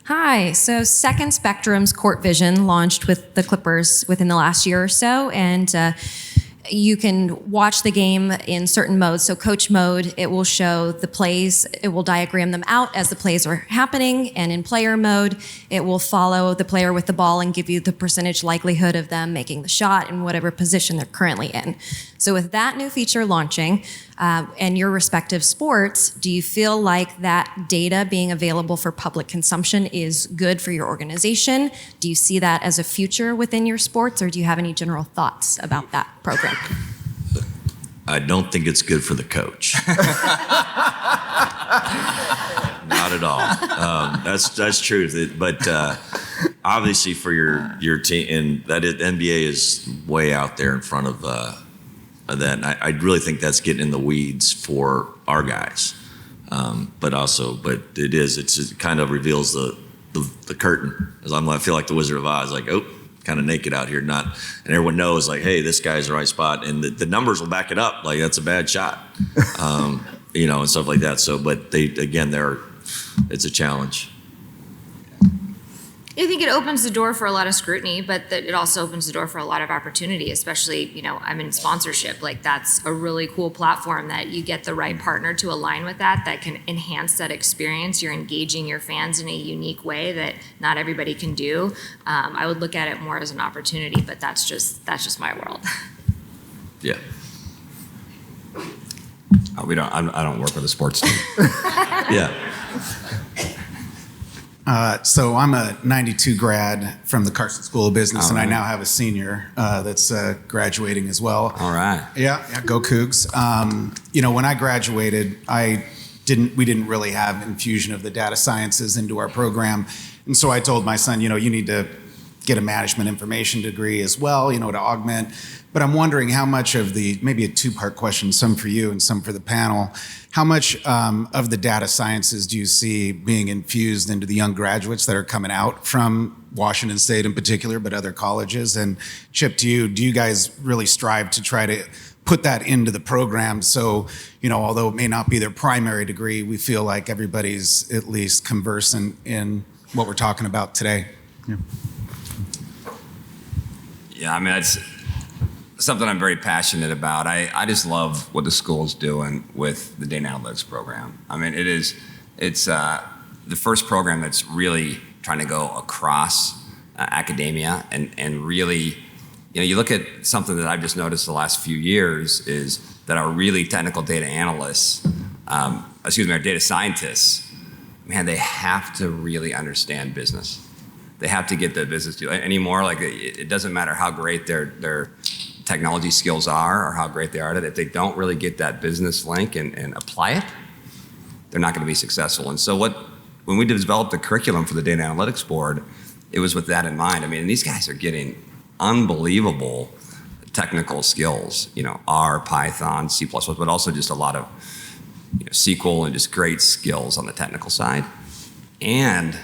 Hi. So Second Spectrum's Court Vision launched with the Clippers within the last year or so, and you can watch the game in certain modes. So coach mode, it will show the plays, it will diagram them out as the plays are happening, and in player mode, it will follow the player with the ball and give you the percentage likelihood of them making the shot in whatever position they're currently in. So with that new feature launching, and your respective sports, do you feel like that data being available for public consumption is good for your organization? Do you see that as a future within your sports, or do you have any general thoughts about that program? I don't think it's good for the coach. Not at all. That's true. But obviously for your team, and NBA is way out there in front of that. And I really think that's getting in the weeds for our guys. But it kind of reveals the curtain. I feel like the Wizard of Oz, like, oh, kind of naked out here, and everyone knows, like, hey, this guy's the right spot, and the numbers will back it up. Like, that's a bad shot, and stuff like that. So, but it's a challenge. I think it opens the door for a lot of scrutiny, but it also opens the door for a lot of opportunity, especially, I'm in sponsorship. Like, that's a really cool platform that you get the right partner to align with that can enhance that experience. You're engaging your fans in a unique way that not everybody can do. I would look at it more as an opportunity, but that's just my world. Yeah. I don't work with a sports team. Yeah. So I'm a 92 grad from the Carson School of Business, and I now have a senior that's graduating as well. All right. Yeah, go Cougs. When I graduated, we didn't really have infusion of the data sciences into our program, and so I told my son, you need to get a management information degree as well, to augment. But I'm wondering how much of maybe a two-part question, some for you and some for the panel, how much of the data sciences do you see being infused into the young graduates that are coming out from Washington State in particular, but other colleges? And Chip, do you guys really strive to try to put that into the program so, although it may not be their primary degree, we feel like everybody's at least conversant in what we're talking about today? Yeah. Yeah, it's something I'm very passionate about. I just love what the school's doing with the data analytics program. It's the first program that's really trying to go across academia and really, you look at something that I've just noticed the last few years is that our really technical data analysts, our data scientists, man, they have to really understand business. They have to get the business deal anymore. Like, it doesn't matter how great their technology skills are or how great they are at it. If they don't really get that business link and apply it, they're not going to be successful. And so when we developed the curriculum for the Data Analytics Board, it was with that in mind. These guys are getting unbelievable technical skills, R, Python, C++, but also just a lot of SQL and just great skills on the technical side. And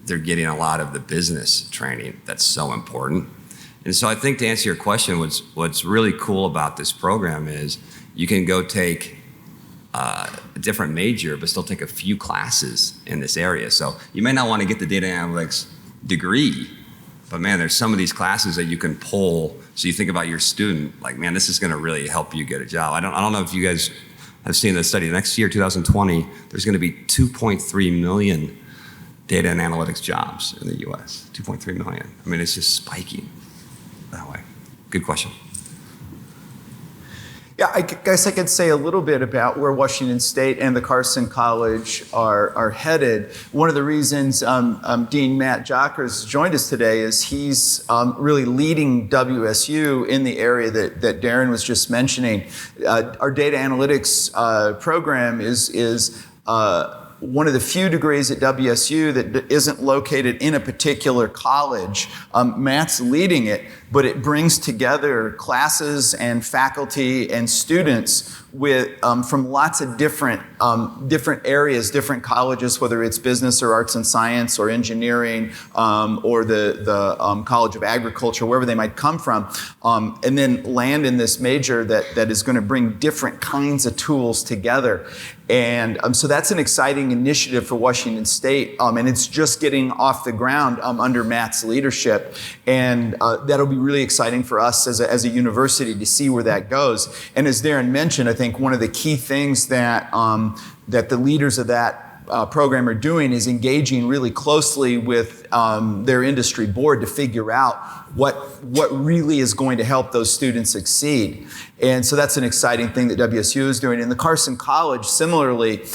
they're getting a lot of the business training that's so important. And so I think to answer your question, what's really cool about this program is you can go take a different major, but still take a few classes in this area. So you may not want to get the data analytics degree, but man, there's some of these classes that you can pull. So you think about your student, like, man, this is going to really help you get a job. I don't know if you guys have seen the study. Next year, 2020, there's going to be 2.3 million data and analytics jobs in the U.S. 2.3 million. I mean, it's just spiking that way. Good question. Yeah, I guess I could say a little bit about where Washington State and the Carson College are headed. One of the reasons Dean Matt Jockers joined us today is he's really leading WSU in the area that Darren was just mentioning. Our data analytics program is one of the few degrees at WSU that isn't located in a particular college. Matt's leading it, but it brings together classes and faculty and students with from lots of different areas, different colleges, whether it's business or arts and science or engineering or the College of Agriculture, wherever they might come from, and then land in this major that is going to bring different kinds of tools together. And so that's an exciting initiative for Washington State, and it's just getting off the ground under Matt's leadership. And that'll be really exciting for us as a university to see where that goes. And as Darren mentioned, I think one of the key things that the leaders of that program are doing is engaging really closely with their industry board to figure out what really is going to help those students succeed. And so that's an exciting thing that WSU is doing. In the Carson College, similarly,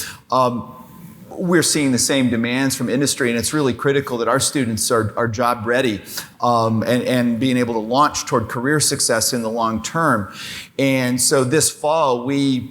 we're seeing the same demands from industry, and it's really critical that our students are job ready and being able to launch toward career success in the long term. And so this fall, we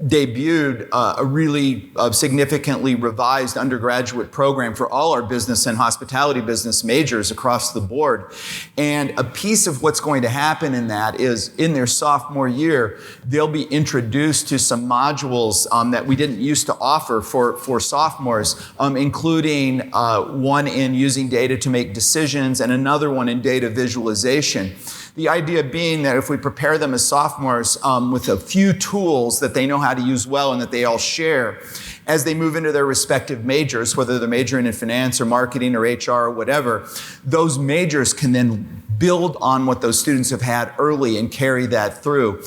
debuted a really significantly revised undergraduate program for all our business and hospitality business majors across the board. And a piece of what's going to happen in that is in their sophomore year, they'll be introduced to some modules that we didn't used to offer for sophomores, including one in using data to make decisions and another one in data visualization. The idea being that if we prepare them as sophomores with a few tools that they know how to use well and that they all share, as they move into their respective majors, whether they're majoring in finance or marketing or HR or whatever, those majors can then build on what those students have had early and carry that through.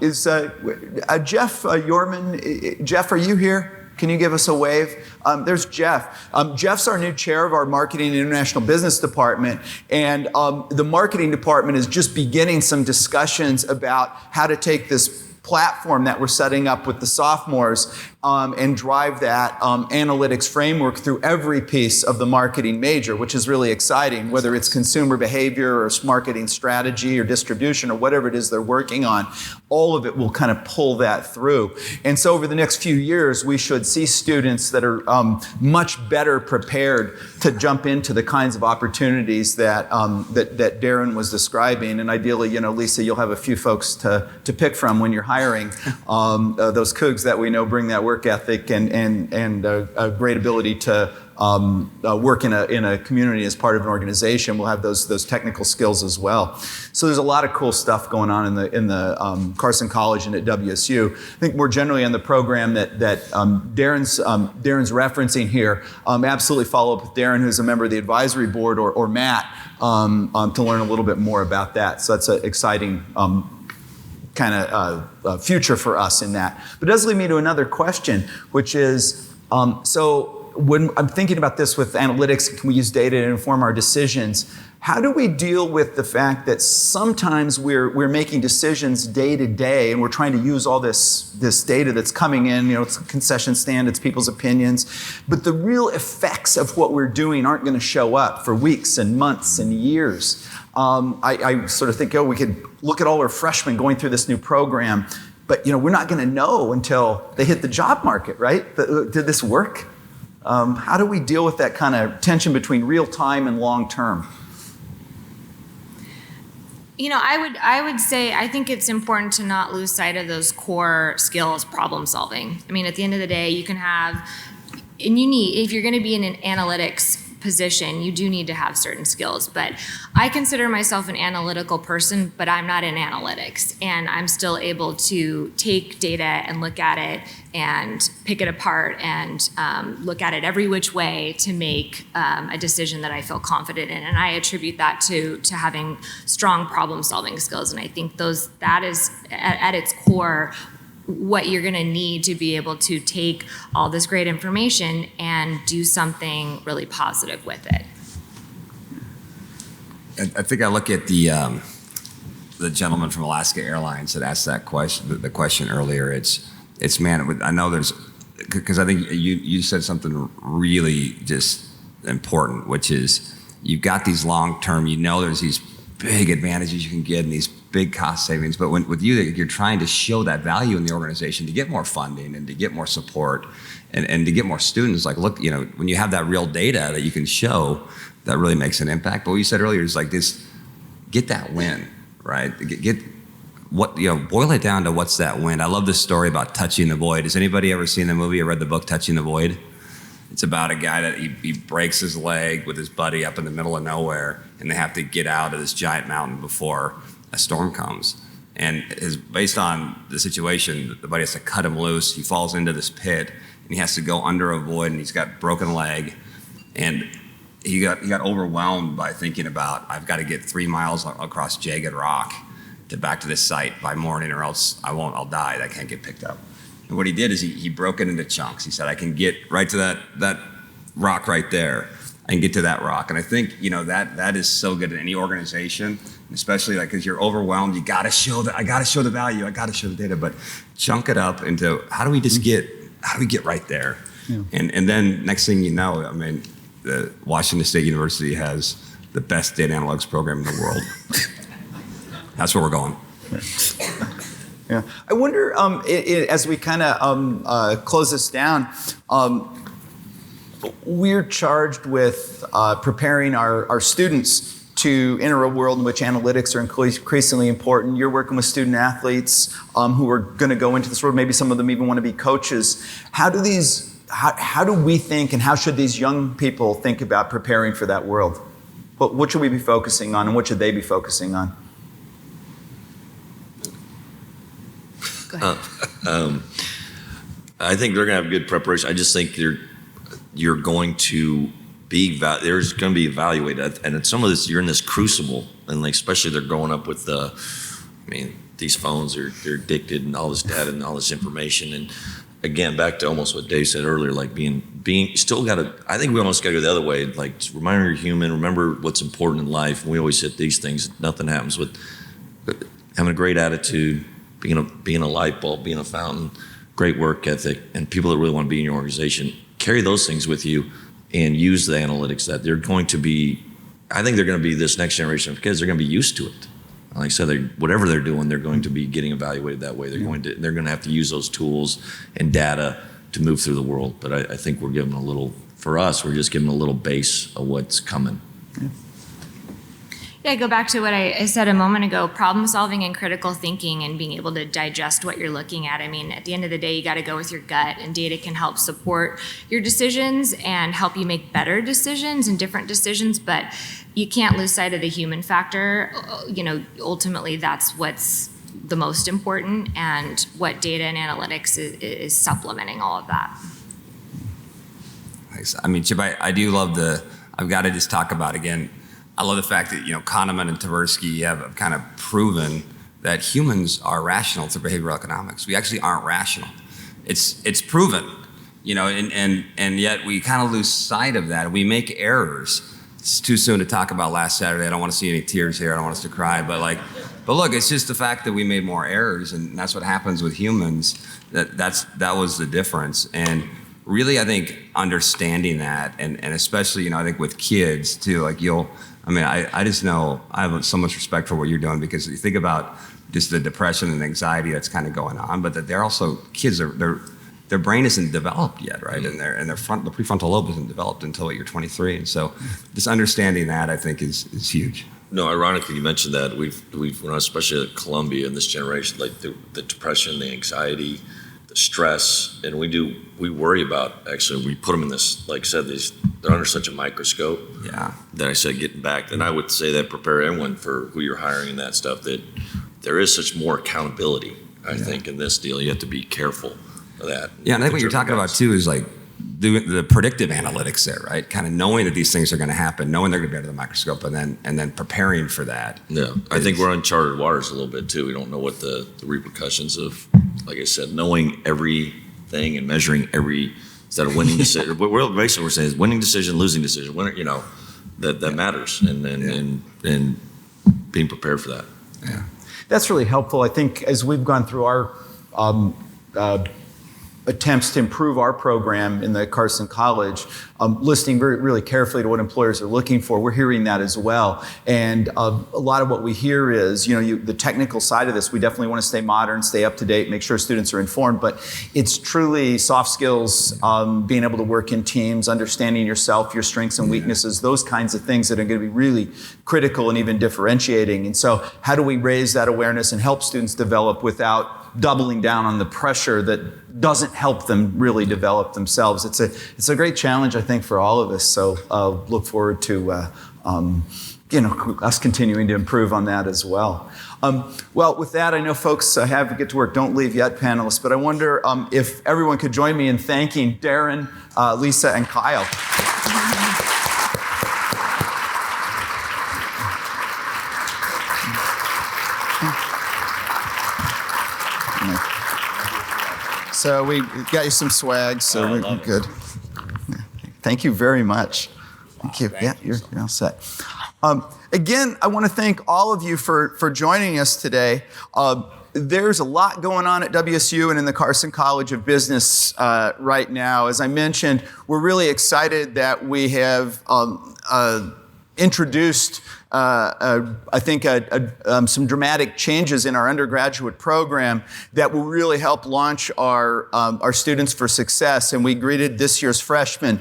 Is Jeff Yorman, Jeff, are you here? Can you give us a wave? There's Jeff. Jeff's our new chair of our Marketing and International Business Department. And the marketing department is just beginning some discussions about how to take this platform that we're setting up with the sophomores and drive that analytics framework through every piece of the marketing major, which is really exciting, whether it's consumer behavior or marketing strategy or distribution or whatever it is they're working on. All of it will kind of pull that through. And so over the next few years, we should see students that are much better prepared to jump into the kinds of opportunities that Darren was describing. And ideally, Lisa, you'll have a few folks to pick from when you're hiring those Cougs that we know bring that work ethic and a great ability to work in a community as part of an organization. Will have those technical skills as well. So there's a lot of cool stuff going on in the Carson College and at WSU. I think more generally on the program that Darren's referencing here, absolutely follow up with Darren, who's a member of the advisory board, or Matt, to learn a little bit more about that. So that's an exciting kind of future for us in that. But it does lead me to another question, which is, so when I'm thinking about this with analytics, can we use data to inform our decisions? How do we deal with the fact that sometimes we're making decisions day to day and we're trying to use all this data that's coming in, it's a concession stand, it's people's opinions, but the real effects of what we're doing aren't going to show up for weeks and months and years. I sort of think, we could look at all our freshmen going through this new program, but we're not going to know until they hit the job market, right? Did this work? How do we deal with that kind of tension between real time and long term? I would say I think it's important to not lose sight of those core skills, problem solving. I mean, at the end of the day, you can have, and if you're going to be in an analytics position, you do need to have certain skills. But I consider myself an analytical person, but I'm not in analytics. And I'm still able to take data and look at it and pick it apart and look at it every which way to make a decision that I feel confident in. And I attribute that to having strong problem solving skills. And I think that is at its core what you're going to need to be able to take all this great information and do something really positive with it. I think I look at the gentleman from Alaska Airlines that asked that question, the question earlier. It's man, I know there's, because I think you said something really just important, which is you've got these long-term, there's these big advantages you can get and these big cost savings, but with you're trying to show that value in the organization to get more funding and to get more support and to get more students. Like, look, when you have that real data that you can show, that really makes an impact. But what you said earlier is like this, get that win, right? Boil it down to what's that win. I love this story about touching the void. Has anybody ever seen the movie or read the book Touching the Void? It's about a guy that he breaks his leg with his buddy up in the middle of nowhere, and they have to get out of this giant mountain before a storm comes. And based on the situation, the buddy has to cut him loose. He falls into this pit, and he has to go under a void, and he's got broken leg. And he got overwhelmed by thinking about, I've got to get 3 miles across jagged rock back to this site by morning, or else I'll die. I can't get picked up. And what he did is he broke it into chunks. He said, I can get right to that rock right there. I can get to that rock. And I think, that is so good in any organization, especially like, because you're overwhelmed, I got to show the value, I got to show the data, but chunk it up into how do we get right there? Yeah. And then next thing you know, I mean, the Washington State University has the best data analytics program in the world. That's where we're going. Yeah, I wonder, as we kind of close this down, we're charged with preparing our students to enter a world in which analytics are increasingly important. You're working with student athletes who are going to go into this world. Maybe some of them even want to be coaches. How do we think, and how should these young people think about preparing for that world? What should we be focusing on, and what should they be focusing on? Go ahead. I think they're going to have good preparation. I just think you're going to there's going to be evaluated, and some of this you're in this crucible, and like especially they're growing up with these phones they're addicted and all this data and all this information. And again, back to almost what Dave said earlier, like being still got to. I think we almost got to go the other way. Like remember you're human. Remember what's important in life. And we always hit these things. Nothing happens with having a great attitude, being a light bulb, being a fountain, great work ethic, and people that really want to be in your organization. Carry those things with you and use the analytics that they're going to be. I think they're going to be this next generation of kids. They're going to be used to it. Like I said, whatever they're doing, they're going to be getting evaluated that way. They're going to have to use those tools and data to move through the world. But I think we're giving we're just giving a little base of what's coming. Yeah, go back to what I said a moment ago, problem solving and critical thinking and being able to digest what you're looking at. I mean, at the end of the day, you got to go with your gut, and data can help support your decisions and help you make better decisions and different decisions, but you can't lose sight of the human factor. Ultimately, that's what's the most important, and what data and analytics is supplementing all of that. Thanks. I mean, Chip, I do love I've got to just talk about again, I love the fact that, Kahneman and Tversky have kind of proven that humans are rational through behavioral economics. We actually aren't rational. It's proven, and yet we kind of lose sight of that. We make errors. It's too soon to talk about last Saturday. I don't want to see any tears here. I don't want us to cry, but look, it's just the fact that we made more errors, and that's what happens with humans. That was the difference. And really, I think understanding that, and especially, I think with kids too, I just know I have so much respect for what you're doing, because you think about just the depression and anxiety that's kind of going on, but that they're also kids. Their brain isn't developed yet, right? And the prefrontal lobe isn't developed until you're 23. And so, just understanding that, I think, is huge. No, ironically, you mentioned that we've when I was especially at Columbia in this generation, like the depression, the anxiety, the stress, and we worry about, actually, we put them in this, like I said, they're under such a microscope. Yeah. That I said getting back, and I would say that prepare everyone for who you're hiring and that stuff, that there is such more accountability, I think, in this deal. You have to be careful of that. Yeah, and I think what you're talking about too is like the predictive analytics there, right? Kind of knowing that these things are going to happen, knowing they're going to be under the microscope, and then preparing for that. Yeah, I think we're uncharted waters a little bit too. We don't know what the repercussions of, like I said, knowing everything and measuring every, instead of winning decision. What we're saying is winning decision, losing decision. That matters, and being prepared for that. Yeah. That's really helpful. I think as we've gone through our attempts to improve our program in the Carson College, listening really carefully to what employers are looking for, we're hearing that as well. And a lot of what we hear is, the technical side of this, we definitely want to stay modern, stay up to date, make sure students are informed, but it's truly soft skills, being able to work in teams, understanding yourself, your strengths and weaknesses, those kinds of things that are going to be really critical and even differentiating. And so how do we raise that awareness and help students develop without doubling down on the pressure that doesn't help them really develop themselves? It's a great challenge, I think, for all of us. So look forward to us continuing to improve on that as well. Well, with that, I know folks have to get to work. Don't leave yet, panelists. But I wonder if everyone could join me in thanking Darren, Lisa, and Kyle. So we got you some swag, so we're good. Thank you very much. Thank you. Yeah, you're all set. Again, I want to thank all of you for joining us today. There's a lot going on at WSU and in the Carson College of Business right now. As I mentioned, we're really excited that we have introduced I think some dramatic changes in our undergraduate program that will really help launch our students for success. And we greeted this year's freshmen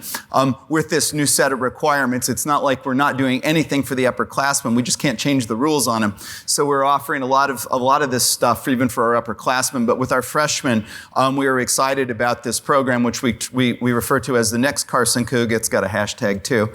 with this new set of requirements. It's not like we're not doing anything for the upperclassmen. We just can't change the rules on them. So we're offering a lot of this stuff even for our upperclassmen. But with our freshmen, we are excited about this program, which we refer to as the next Carson Coug. It's got a hashtag too.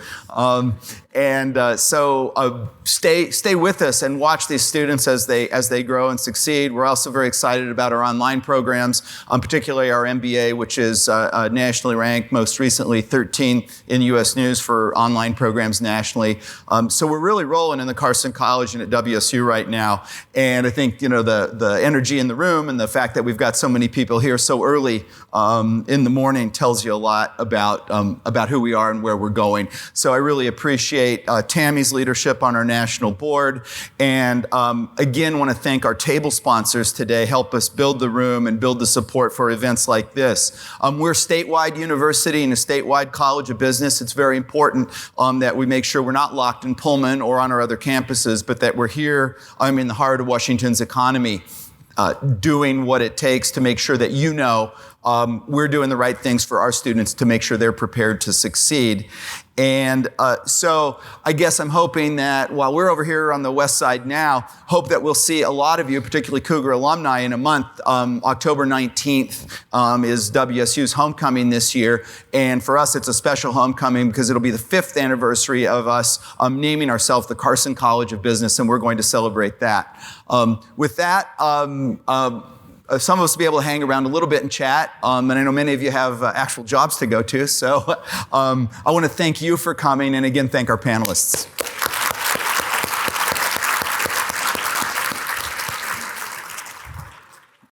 So stay with us and watch these students as they grow and succeed. We're also very excited about our online programs, particularly our MBA, which is nationally ranked, most recently 13 in U.S. News for online programs nationally. So we're really rolling in the Carson College and at WSU right now. And I think the energy in the room and the fact that we've got so many people here so early in the morning tells you a lot about who we are and where we're going. So I really appreciate Tammy's leadership on our national board, and again want to thank our table sponsors today. Help us build the room and build the support for events like this. We're a statewide university and a statewide college of business. It's very important that we make sure we're not locked in Pullman or on our other campuses, but that we're here in the heart of Washington's economy, doing what it takes to make sure that we're doing the right things for our students to make sure they're prepared to succeed. And so I guess I'm hoping that while we're over here on the west side now, hope that we'll see a lot of you, particularly Cougar alumni, in a month. October 19th is WSU's homecoming this year. And for us, it's a special homecoming because it'll be the 5th anniversary of us naming ourselves the Carson College of Business, and we're going to celebrate that. With that, some of us will be able to hang around a little bit and chat, and I know many of you have actual jobs to go to, so I want to thank you for coming, and again, thank our panelists.